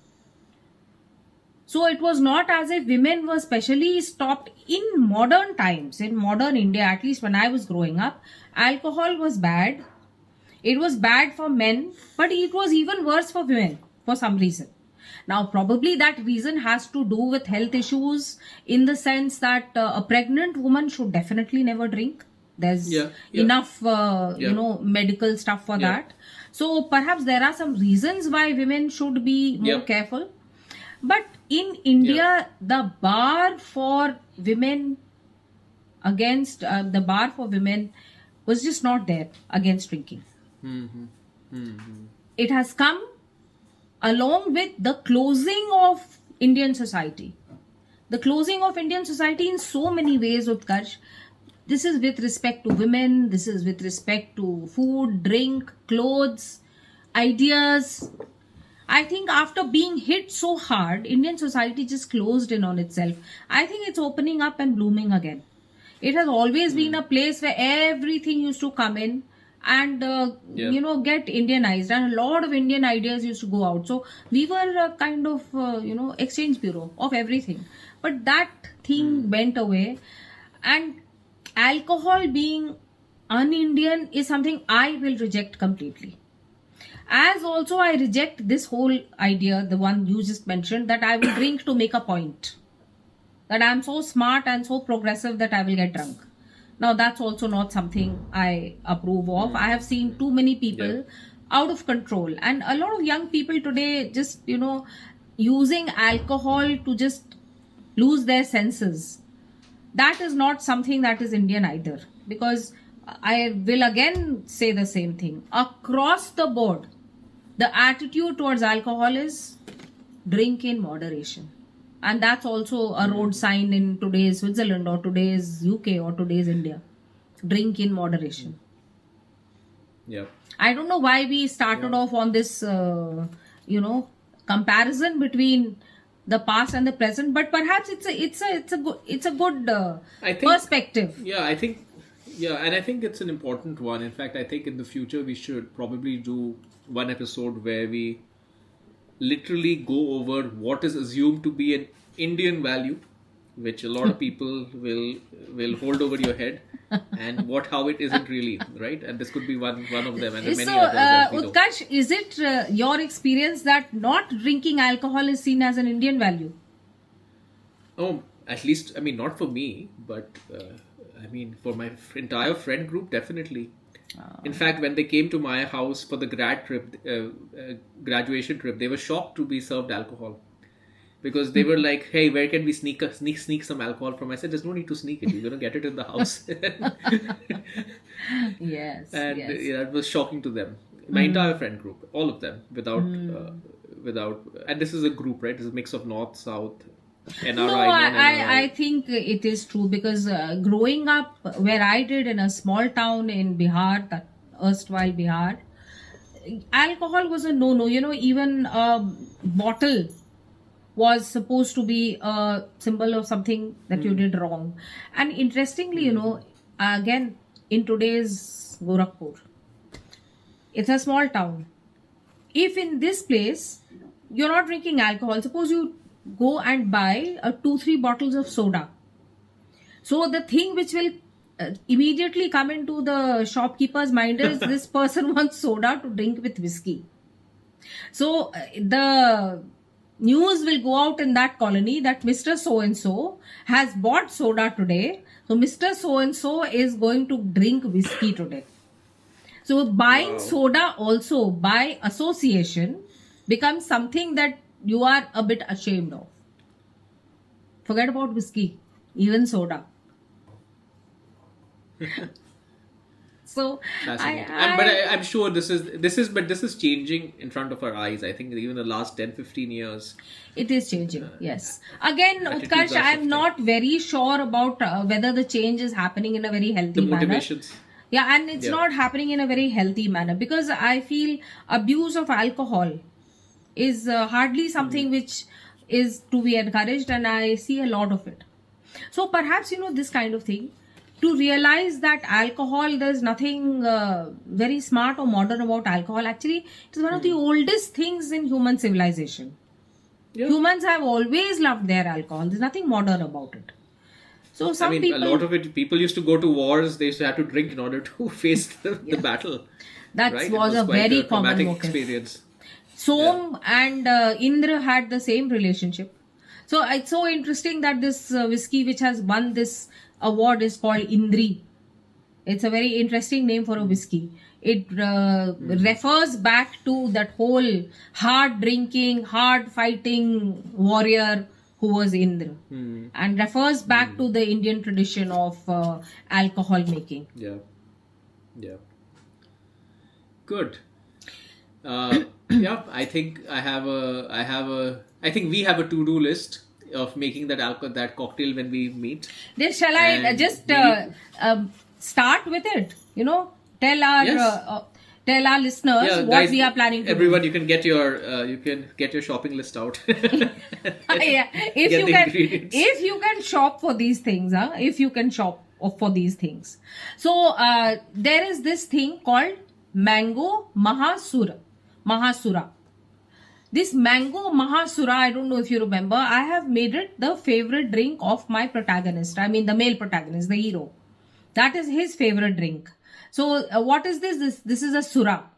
So it was not as if women were specially stopped in modern times, in modern India, at least when I was growing up. Alcohol was bad. It was bad for men, but it was even worse for women for some reason. Now, probably that reason has to do with health issues, in the sense that a pregnant woman should definitely never drink. There's enough, medical stuff for that. So perhaps there are some reasons why women should be more careful. But in India, the bar for women was just not there against drinking. It has come along with the closing of Indian society. The closing of Indian society in so many ways, Utkarsh. This is with respect to women, this is with respect to food, drink, clothes, ideas. I think after being hit so hard, Indian society just closed in on itself. I think it's opening up and blooming again. It has always been a place where everything used to come in and get Indianized, and a lot of Indian ideas used to go out. So we were a kind of exchange bureau of everything. But that thing went away, and alcohol being un-Indian is something I will reject completely. As also I reject this whole idea, the one you just mentioned, that I will drink to make a point. That I am so smart and so progressive that I will get drunk. Now that's also not something I approve of. I have seen too many people out of control. And a lot of young people today just, using alcohol to just lose their senses. That is not something that is Indian either. Because I will again say the same thing. Across the board, the attitude towards alcohol is drink in moderation. And that's also a road sign in today's Switzerland or today's UK or today's India. Drink in moderation. Yeah. I don't know why we started off on this, comparison between the past and the present, but perhaps it's a good perspective. Yeah, I think it's an important one. In fact, I think in the future we should probably do one episode where we literally go over what is assumed to be an Indian value, which a lot of people will hold over your head, and how it isn't really, right? And this could be one of them, and many others. Utkarsh, is it your experience that not drinking alcohol is seen as an Indian value? Oh, at least, not for me, but for my entire friend group, definitely. In fact, when they came to my house for the graduation trip, they were shocked to be served alcohol, because they were like, "Hey, where can we sneak some alcohol from?" I said, "There's no need to sneak it. You're gonna get it in the house." Yes, and yes. It was shocking to them. My entire friend group, all of them, without, and this is a group, right? It's a mix of North, South. NRI, No, I think it is true, because growing up where I did in a small town in Bihar, that erstwhile Bihar, alcohol was a no-no. Even a bottle was supposed to be a symbol of something that you did wrong. And interestingly, again, in today's Gorakhpur, it's a small town. If in this place you're not drinking alcohol, suppose you go and buy 2-3 bottles of soda. So the thing which will immediately come into the shopkeeper's mind is this person wants soda to drink with whiskey. So the news will go out in that colony that Mr. So-and-so has bought soda today. So Mr. So-and-so is going to drink whiskey today. So buying soda also by association becomes something that you are a bit ashamed of. Forget about whiskey, even soda. So, I'm sure this is changing in front of our eyes. I think even the last 10-15 years, it is changing. Yes. Again, Utkarsh, I'm not very sure about whether the change is happening in a very healthy manner. The motivations. Yeah, and it's not happening in a very healthy manner, because I feel abuse of alcohol is hardly something which is to be encouraged, and I see a lot of it. So perhaps, this kind of thing, to realize that alcohol, there's nothing very smart or modern about alcohol. Actually, it is one of the oldest things in human civilization. Yeah. Humans have always loved their alcohol. There's nothing modern about it. So people, a lot of it, people used to go to wars. They used to have to drink in order to face the battle. That was a very common experience. Soma and Indra had the same relationship. So it's so interesting that this whiskey which has won this award is called Indri. It's a very interesting name for a whiskey. It refers back to that whole hard drinking, hard fighting warrior who was Indra, and refers back to the Indian tradition of alcohol making. Yeah. Good. Yeah, I think I think we have a to-do list of making that cocktail when we meet. Then shall I And just maybe- start with it? Tell our Yes. tell our listeners Yeah, what guys, we are planning to everyone, you can get your shopping list out. do. Yeah, if you can shop for these things, if you can shop for these things. So there is this thing called mango mahasura. This mango mahasura, I don't know if you remember, I have made it the favorite drink of my protagonist. I mean the male protagonist, the hero. That is his favorite drink. So what is this? This is a sura.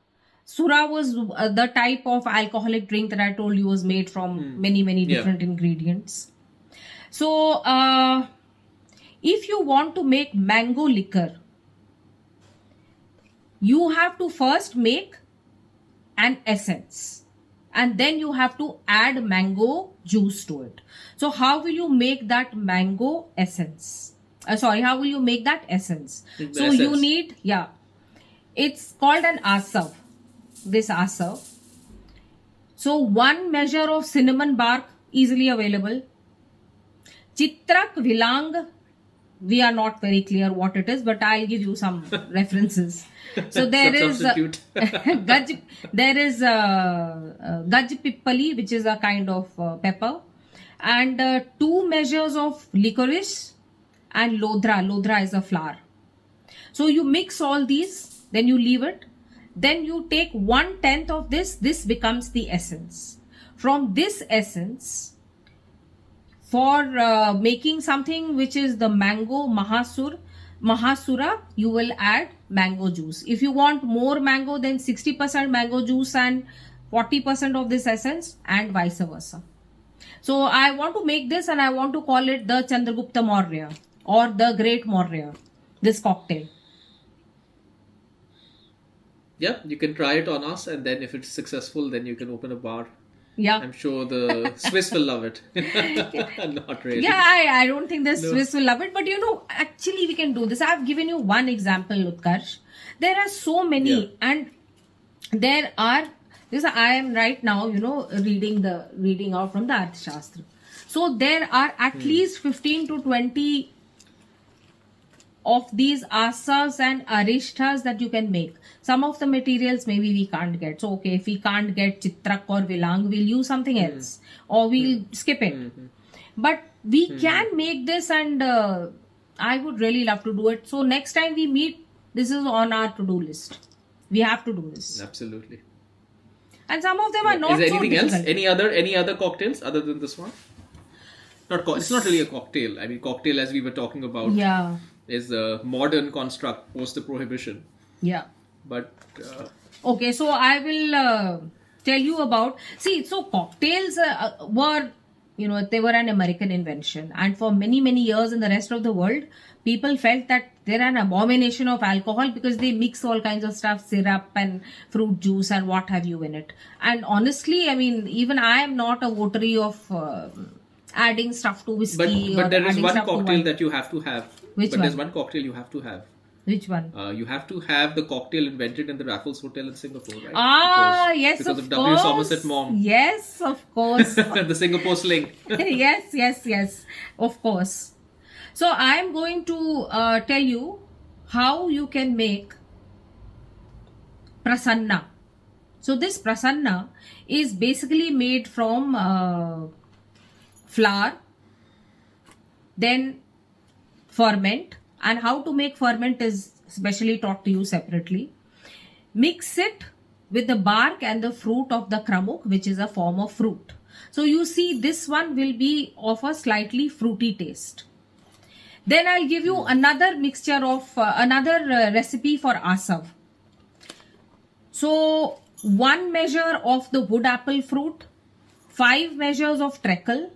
Sura was the type of alcoholic drink that I told you was made from many different ingredients. So if you want to make mango liquor, you have to first make an essence, and then you have to add mango juice to it. So how will you make that mango essence? How will you make that essence? So you need, it's called an asav. This asav. So 1 measure of cinnamon bark, easily available. Chitrak vilang, we are not very clear what it is, but I'll give you some references. So there is Gaj pippali, which is a kind of pepper, and 2 measures of licorice, and lodra is a flower. So you mix all these, then you leave it, then you take 1/10 of this becomes the essence. From this essence, for making something which is the mango mahasura, you will add mango juice. If you want more mango, then 60% mango juice and 40% of this essence, and vice versa. So I want to make this, and I want to call it the Chandragupta Maurya or the Great Maurya, this cocktail. Yeah, you can try it on us, and then if it's successful, then you can open a bar. Yeah. I'm sure the Swiss will love it. Not really. Yeah, I don't think the Swiss will love it, but actually we can do this. I've given you one example, Utkarsh. There are so many, and there are, I am right now, reading out from the Arthashastra. So there are at least 15 to 20 of these Assas and Aristas that you can make. Some of the materials maybe we can't get. So okay, if we can't get Chitrak or Vilang, we'll use something else, or we'll skip it. But we can make this, and I would really love to do it. So next time we meet, this is on our to-do list. We have to do this. Absolutely. And some of them are not. Is there so anything difficult. else? Any other cocktails other than this one? It's not really a cocktail. I mean, cocktail, as we were talking about, is a modern construct post the prohibition. Yeah. But okay, so I will tell you about. So cocktails were, they were an American invention, and for many years in the rest of the world, people felt that they're an abomination of alcohol because they mix all kinds of stuff, syrup and fruit juice and what have you in it. And honestly, I mean, even I am not a votary of adding stuff to whiskey. But or there is adding one stuff to cocktail wine. that you have to have. Which but one? There's one cocktail you have to have. Which one? You have to have the cocktail invented in the Raffles Hotel in Singapore, right? Yes, because of W. course. Somerset Maugham. Yes, of course. The Singapore sling. yes, of course. So I am going to tell you how you can make prasanna. So this prasanna is basically made from flour, then ferment, and how to make ferment is specially taught to you separately. Mix it with the bark and the fruit of the kramuk, which is a form of fruit. So you see, this one will be of a slightly fruity taste. Then I'll give you another mixture of another recipe for asav. So 1 measure of the wood apple fruit, 5 measures of treacle,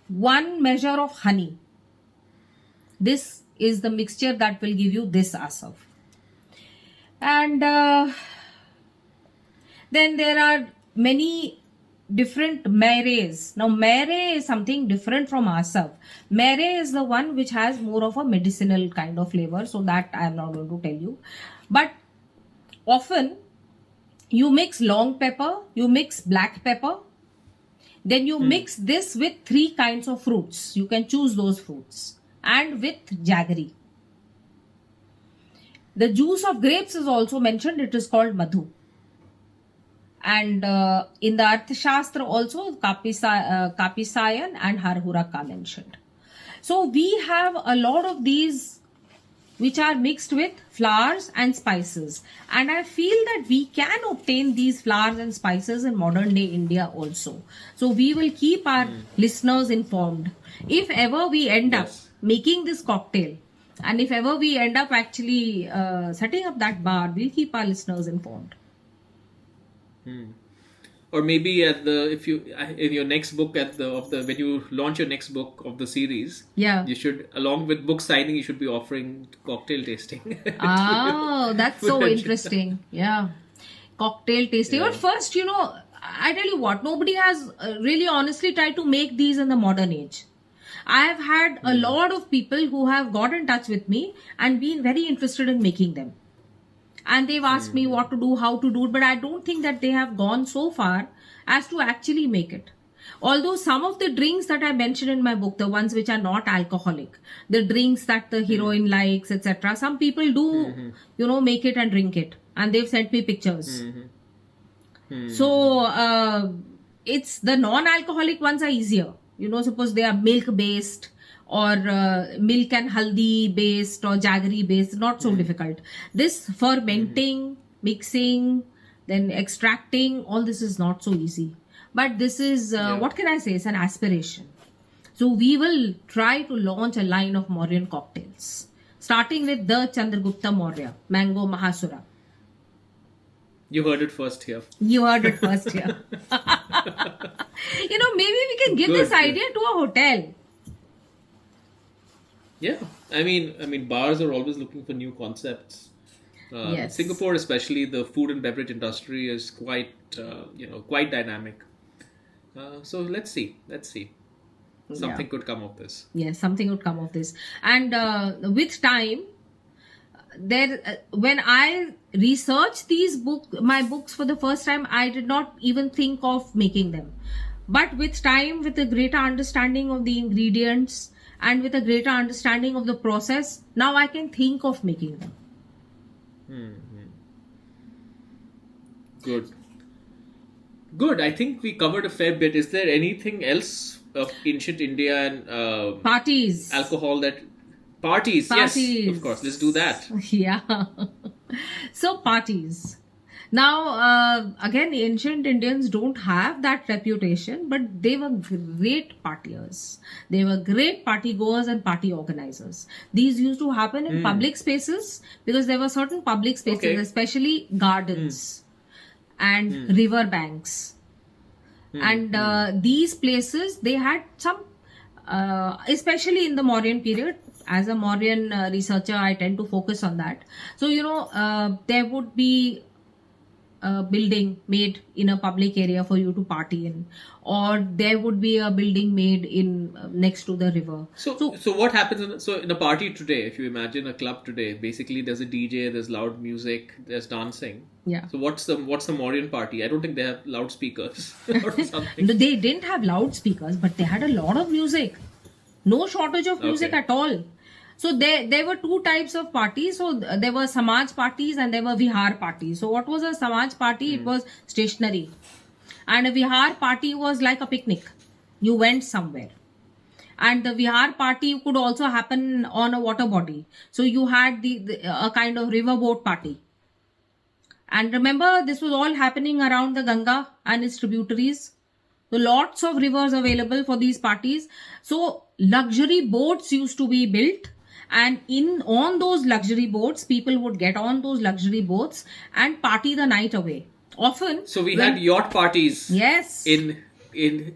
1 measure of honey. This is the mixture that will give you this asav. And then there are many different meres. Now, mere is something different from asaf. Mere is the one which has more of a medicinal kind of flavor, so that I am not going to tell you. But often you mix long pepper, you mix black pepper, then you mix this with 3 kinds of fruits. You can choose those fruits, and with jaggery. The juice of grapes is also mentioned. It is called madhu. And in the Arthashastra also, Kapisayan and Harhuraka are mentioned. So we have a lot of these which are mixed with flowers and spices. And I feel that we can obtain these flowers and spices in modern day India also. So we will keep our listeners informed. If ever we end up making this cocktail, and if ever we end up actually setting up that bar, we'll keep our listeners informed. Or maybe if you in your next book when you launch your next book of the series, you should, along with book signing, you should be offering cocktail tasting. Oh, that's so interesting. Yeah, cocktail tasting. But first, I tell you what, nobody has really honestly tried to make these in the modern age. I have had a lot of people who have got in touch with me and been very interested in making them. And they've asked me what to do, how to do it, but I don't think that they have gone so far as to actually make it. Although some of the drinks that I mentioned in my book, the ones which are not alcoholic, the drinks that the heroine likes, etc., some people do, make it and drink it. And they've sent me pictures. So, it's the non-alcoholic ones are easier. Suppose they are milk-based, or milk and haldi based, or jaggery based, not so difficult. This fermenting, mixing, then extracting, all this is not so easy. But this is, what can I say, it's an aspiration. So we will try to launch a line of Mauryan cocktails, starting with the Chandragupta Maurya, Mango Mahasura. You heard it first here. You heard it first here. Maybe we can give this idea to a hotel. Yeah, I mean, bars are always looking for new concepts. Yes. Singapore, especially, the food and beverage industry is quite dynamic. So let's see. Something could come of this. Yes, something would come of this. And with time, when I researched my books for the first time, I did not even think of making them. But with time, with a greater understanding of the ingredients and with a greater understanding of the process, now I can think of making them. Good. I think we covered a fair bit. Is there anything else of ancient India and parties? Alcohol that... Parties, yes, of course. Let's do that. Yeah. So parties. Now, again, ancient Indians don't have that reputation, but they were great partiers. They were great party goers and party organizers. These used to happen in public spaces, because there were certain public spaces, especially gardens and river banks. And these places, they had some, especially in the Mauryan period. As a Mauryan researcher, I tend to focus on that. So, there would be a building made in a public area for you to party in, or there would be a building made in next to the river. So what happens in a party today? If you imagine a club today, basically there's a DJ, there's loud music, there's dancing. Yeah. So what's the Mauryan party? I don't think they have loudspeakers or something. They didn't have loudspeakers, but they had a lot of music. No shortage of music at all. So there were 2 types of parties. So there were Samaj parties and there were Vihar parties. So what was a Samaj party? It was stationary. And a Vihar party was like a picnic. You went somewhere. And the Vihar party could also happen on a water body. So you had a kind of riverboat party. And remember, this was all happening around the Ganga and its tributaries. So lots of rivers available for these parties. So luxury boats used to be built. And on those luxury boats, people would get on those luxury boats and party the night away. Often. So we had yacht parties. Yes. In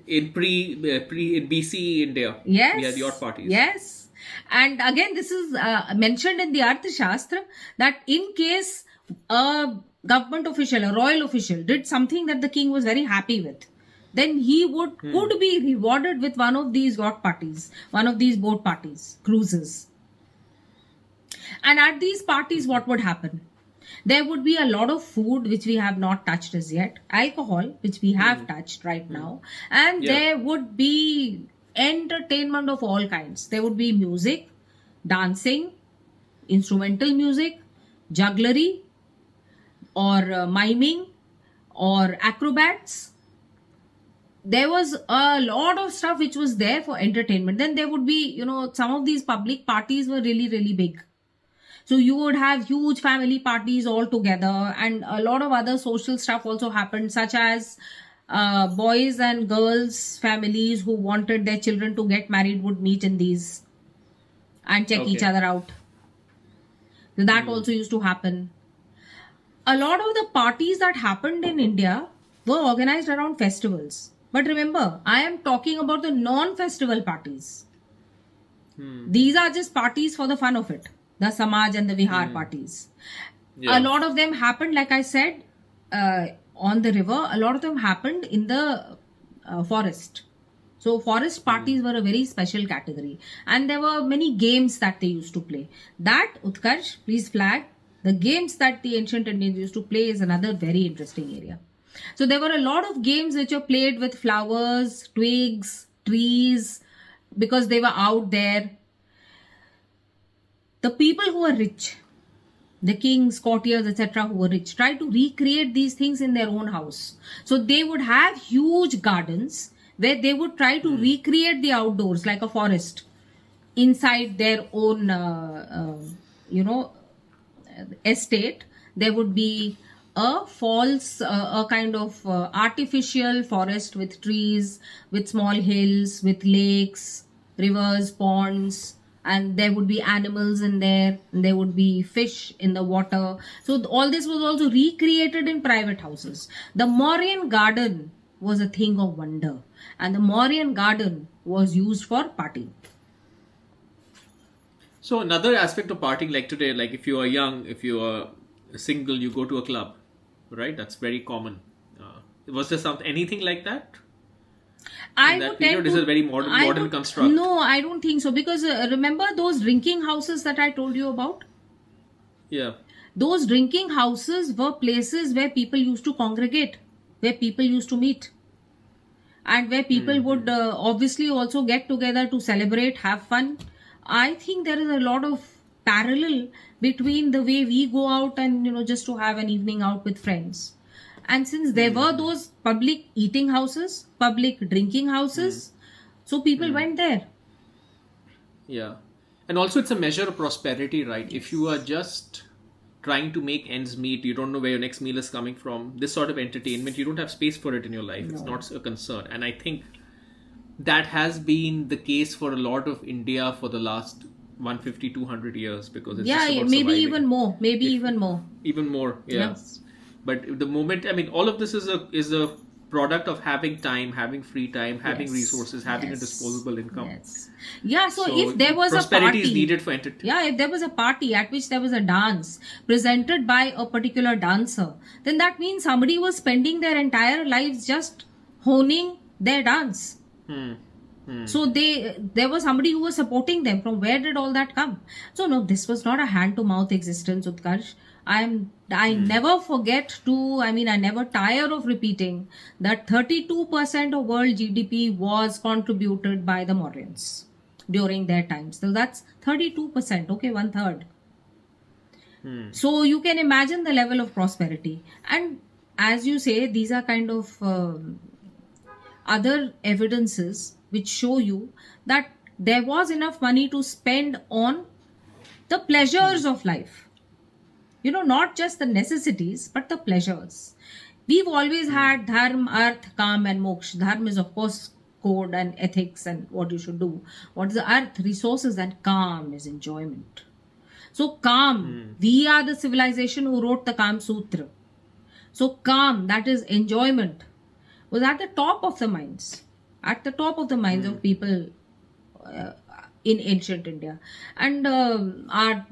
BC India. Yes. We had yacht parties. Yes. And again, this is mentioned in the Arthashastra that in case a government official, a royal official, did something that the king was very happy with, then he could be rewarded with one of these yacht parties, one of these boat parties, cruises. And at these parties, what would happen? There would be a lot of food which we have not touched as yet, alcohol which we have touched right now, and there would be entertainment of all kinds. There would be music, dancing, instrumental music, jugglery, or miming, or acrobats. There was a lot of stuff which was there for entertainment. Then there would be, some of these public parties were really, really big. So you would have huge family parties all together, and a lot of other social stuff also happened, such as boys and girls families who wanted their children to get married would meet in these and check each other out. So that also used to happen. A lot of the parties that happened in India were organized around festivals. But remember, I am talking about the non-festival parties. These are just parties for the fun of it. The Samaj and the Vihar parties. A lot of them happened, like I said, on the river. A lot of them happened in the forest. So forest parties were a very special category. And there were many games that they used to play. That, Utkarsh, please flag, the games that the ancient Indians used to play is another very interesting area. So there were a lot of games which were played with flowers, twigs, trees, because they were out there. The people who were rich, the kings, courtiers, etc., who were rich, tried to recreate these things in their own house. So they would have huge gardens where they would try to recreate the outdoors like a forest inside their own, estate. There would be a false, a kind of artificial forest with trees, with small hills, with lakes, rivers, ponds, and there would be animals in there, and there would be fish in the water. So all this was also recreated in private houses. The Mauryan garden was a thing of wonder, and the Mauryan garden was used for partying. So another aspect of partying, like today, like if you are young, if you are single, you go to a club, right? That's very common. Was there anything like that? In that period, is a very modern construct. No, I don't think so. Because remember those drinking houses that I told you about? Yeah. Those drinking houses were places where people used to congregate, where people used to meet, and where people would obviously also get together to celebrate, have fun. I think there is a lot of parallel between the way we go out and, just to have an evening out with friends. And since there were those public eating houses, public drinking houses, so people went there. Yeah. And also it's a measure of prosperity, right? If you are just trying to make ends meet, you don't know where your next meal is coming from, this sort of entertainment, you don't have space for it in your life. No. It's not a concern. And I think that has been the case for a lot of India for the last 150, 200 years, because it's just about maybe surviving. Even more. Even more, yeah. Yes. But the moment, all of this is a product of having time, having free time, having resources, having a disposable income. Yes. Yeah, so if there was a party... Prosperity is needed for entertainment. Yeah, if there was a party at which there was a dance presented by a particular dancer, then that means somebody was spending their entire lives just honing their dance. So there was somebody who was supporting them. From where did all that come? So no, this was not a hand-to-mouth existence, Utkarsh. I never forget to, I never tire of repeating that 32% of world GDP was contributed by the Mauryans during their times. So that's 32%, okay, 1/3. So you can imagine the level of prosperity. And as you say, these are kind of other evidences which show you that there was enough money to spend on the pleasures of life. Not just the necessities, but the pleasures. We've always had dharma, arth, kam and moksha. Dharma is, of course, code and ethics and what you should do. What is the arth? Resources, and kam is enjoyment. So kam, we are the civilization who wrote the Kam Sutra. So kam, that is enjoyment, was at the top of the minds. At the top of the minds of people in ancient India. And our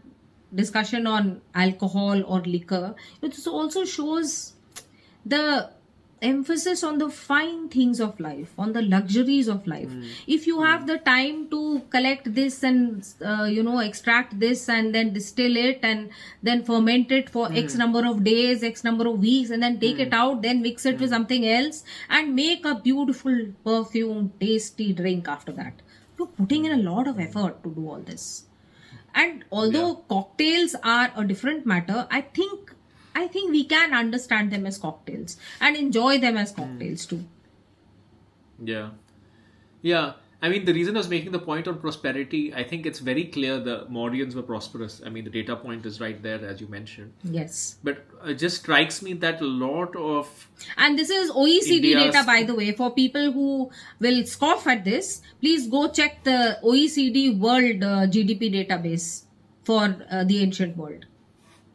discussion on alcohol or liquor, it also shows the emphasis on the fine things of life, on the luxuries of life. If you have the time to collect this and extract this and then distill it and then ferment it for X number of days, X number of weeks, and then take it out, then mix it with something else and make a beautiful perfume tasty drink after that, you're putting in a lot of effort to do all this. And although cocktails are a different matter, I think we can understand them as cocktails and enjoy them as cocktails too. Yeah. Yeah. I mean, the reason I was making the point on prosperity, I think it's very clear the Mauryans were prosperous. I mean, the data point is right there, as you mentioned. Yes. But it just strikes me that a lot of... And this is OECD data, by the way. For people who will scoff at this, please go check the OECD World GDP database for the ancient world.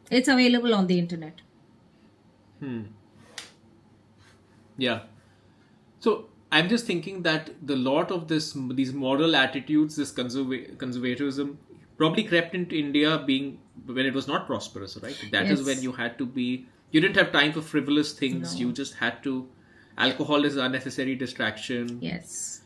It's available on the internet. Yeah. So I'm just thinking that the lot of these moral attitudes, this conservatism, probably crept into India when it was not prosperous, right? That is when you had to be... You didn't have time for frivolous things. No. You just had to... Alcohol is unnecessary distraction. Yes.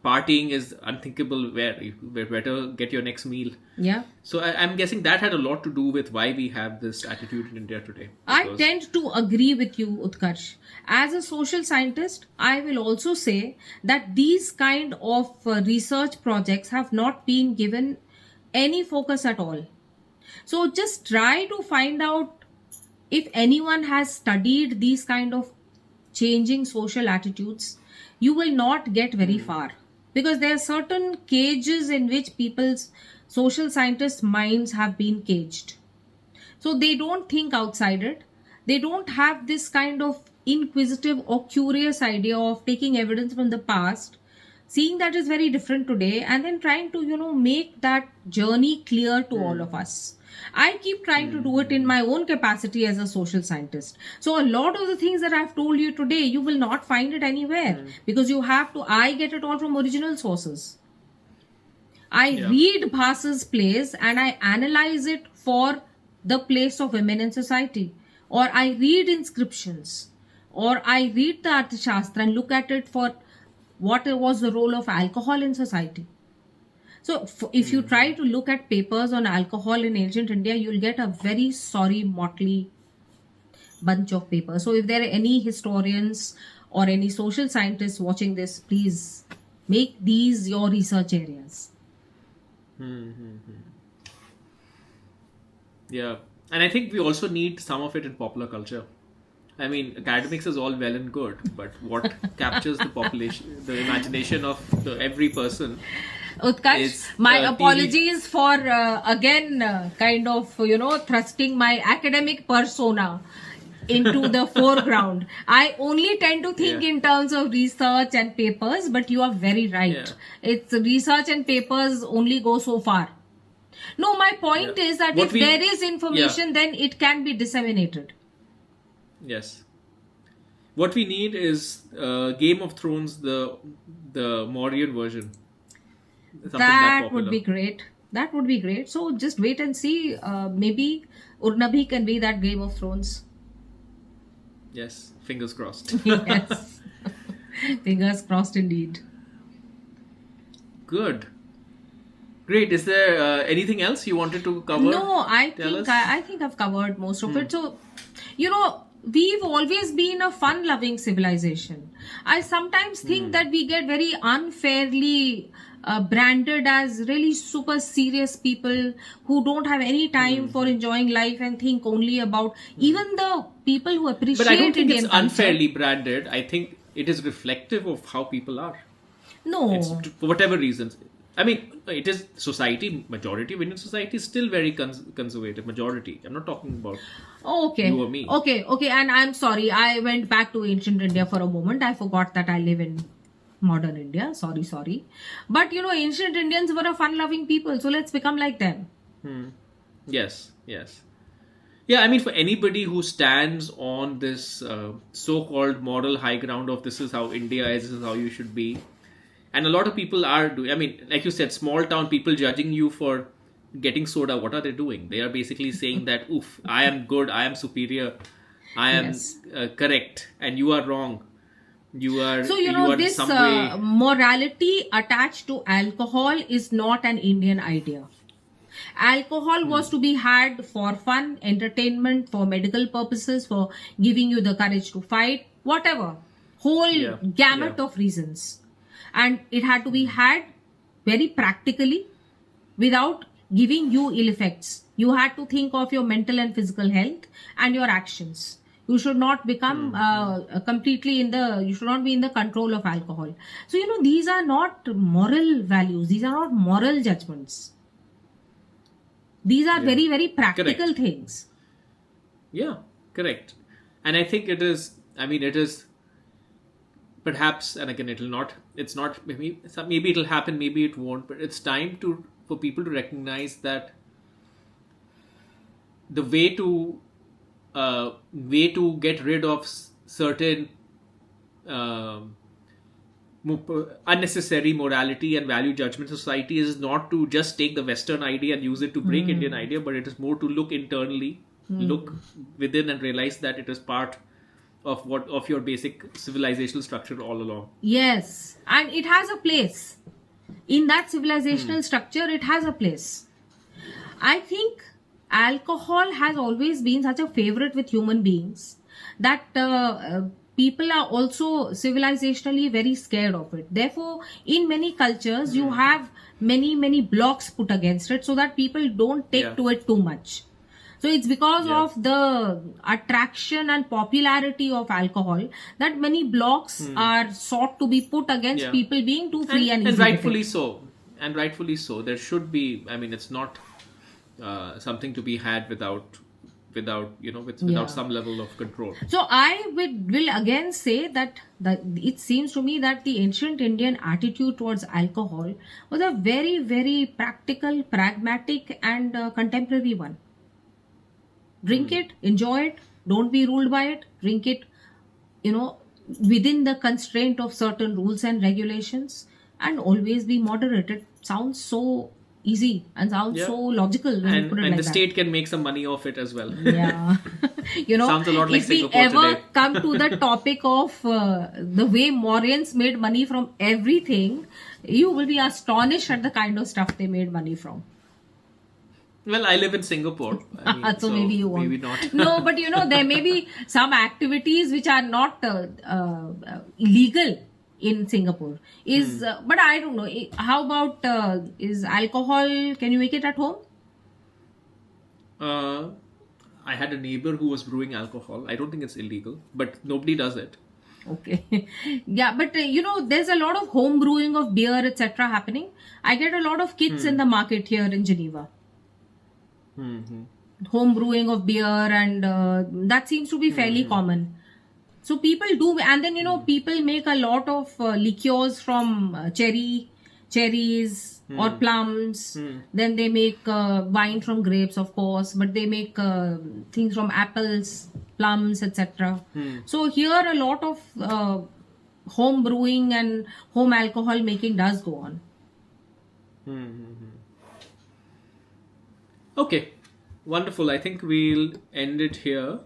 Partying is unthinkable. Where you better get your next meal. Yeah. So I'm guessing that had a lot to do with why we have this attitude in India today. I tend to agree with you, Utkarsh. As a social scientist, I will also say that these kind of research projects have not been given any focus at all. So just try to find out if anyone has studied these kind of changing social attitudes. You will not get very far, because there are certain cages in which people's social scientists' minds have been caged. So they don't think outside it. They don't have this kind of inquisitive or curious idea of taking evidence from the past, seeing that is very different today, and then trying to, make that journey clear to all of us. I keep trying to do it in my own capacity as a social scientist. So a lot of the things that I've told you today, you will not find it anywhere, because I get it all from original sources. I read Bhasa's plays and I analyze it for the place of women in society. Or I read inscriptions. Or I read the Arthashastra and look at it for what was the role of alcohol in society. So if you try to look at papers on alcohol in ancient India, you'll get a very sorry, motley bunch of papers. So if there are any historians or any social scientists watching this, please make these your research areas. Yeah. And I think we also need some of it in popular culture. I mean, academics is all well and good, but what captures the population, the imagination of every person? Utkarsh, my apologies for again thrusting my academic persona into the foreground. I only tend to think in terms of research and papers, but you are very right. It's research and papers only go so far. No, my point is that if there is information, then it can be disseminated. Yes. What we need is Game of Thrones, the Mauryan version. That would be great. That would be great. So just wait and see. Maybe Urnabi can be that Game of Thrones. Yes. Fingers crossed. Yes. Fingers crossed indeed. Good. Great. Is there anything else you wanted to cover? No, I think I've covered most of it. So, we've always been a fun-loving civilization. I sometimes think that we get very unfairly branded as really super serious people who don't have any time for enjoying life and think only about even the people who appreciate But I don't think Indian it's unfairly branded. I think it is reflective of how people are. No. It's, for whatever reasons. I mean, it is majority of Indian society is still very conservative. Majority. I'm not talking about you or me. Okay. And I'm sorry. I went back to ancient India for a moment. I forgot that I live in modern India. Sorry. But, ancient Indians were a fun-loving people. So let's become like them. Yes. Yeah, I mean, for anybody who stands on this so-called moral high ground of this is how India is, this is how you should be. And a lot of people are doing, I mean, like you said, small town people judging you for getting soda, what are they doing? They are basically saying that, oof, I am good, I am superior, I am Yes. correct, and you are wrong. You are, So, you are in this some way. morality attached to alcohol is not an Indian idea. Alcohol was to be had for fun, entertainment, for medical purposes, for giving you the courage to fight, whatever. Whole Yeah. gamut Yeah. of reasons. And it had to be had very practically without giving you ill effects. You had to think of your mental and physical health and your actions. You should not become completely you should not be in the control of alcohol. So, these are not moral values. These are not moral judgments. These are Yeah. very, very practical Correct. things. Yeah, correct. And I think it is perhaps, and again, it's not, maybe it'll happen, maybe it won't, but it's time for people to recognize that the way to get rid of certain unnecessary morality and value judgment society is not to just take the Western idea and use it to break Indian idea, but it is more to look internally, look within, and realize that it is part of your basic civilizational structure all along. Yes. And it has a place. In that civilizational structure, it has a place. I think alcohol has always been such a favorite with human beings that people are also civilizationally very scared of it. Therefore, in many cultures, you have many, many blocks put against it so that people don't take to it too much. So it's because of the attraction and popularity of alcohol that many blocks are sought to be put against people being too free and easy. And rightfully so. And rightfully so. There should be, it's not something to be had without some level of control. So I will again say that it seems to me that the ancient Indian attitude towards alcohol was a very, very practical, pragmatic and contemporary one. Drink it, enjoy it, don't be ruled by it, drink it, within the constraint of certain rules and regulations, and always be moderate. It sounds so easy and sounds so logical when you put it and like the state can make some money off it as well. Yeah. Sounds a lot like if we Singapore ever today. come to the topic of the way Mauryans made money from everything, you will be astonished at the kind of stuff they made money from. Well, I live in Singapore. So maybe you won't. Maybe not. No, but there may be some activities which are not illegal in Singapore. But I don't know. How about is alcohol? Can you make it at home? I had a neighbor who was brewing alcohol. I don't think it's illegal, but nobody does it. Okay. Yeah, but there's a lot of home brewing of beer, etc. happening. I get a lot of kits in the market here in Geneva. Home brewing of beer, and that seems to be fairly common. So people do, and then people make a lot of liqueurs from cherries or plums. Then they make wine from grapes, of course, but they make things from apples, plums, etc. So here a lot of home brewing and home alcohol making does go on. Okay, wonderful. I think we'll end it here.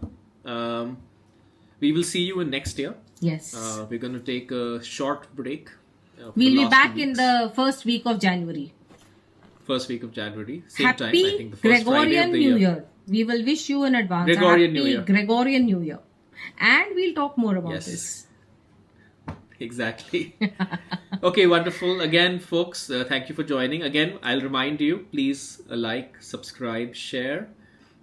We will see you in next year. Yes. We're going to take a short break. We'll be back in the first week of January. First week of January. Same Happy time, I think the first Friday Gregorian of the New year. Year. We will wish you in advance. Gregorian Happy New Year. Gregorian New Year. And we'll talk more about this. Exactly. Okay, wonderful. Again, folks, thank you for joining. Again, I'll remind you, please like, subscribe, share.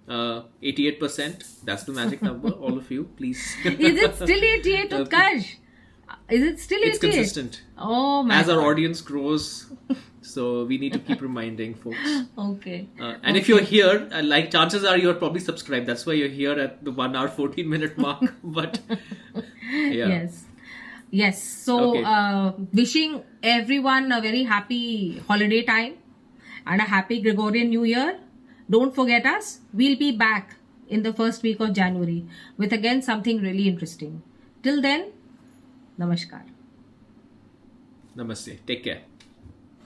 88%. That's the magic number. All of you, please. Is it still 88, Utkarsh? Is it still 88? It's consistent. Oh my As our God. audience grows, so we need to keep reminding folks. Okay. And if you're here, chances are you're probably subscribed. That's why you're here at the 1 hour 14-minute mark. But yeah. Yes. So Okay. wishing everyone a very happy holiday time and a happy Gregorian New Year. Don't forget us. We'll be back in the first week of January with again something really interesting. Till then, namaskar. Namaste. Take care.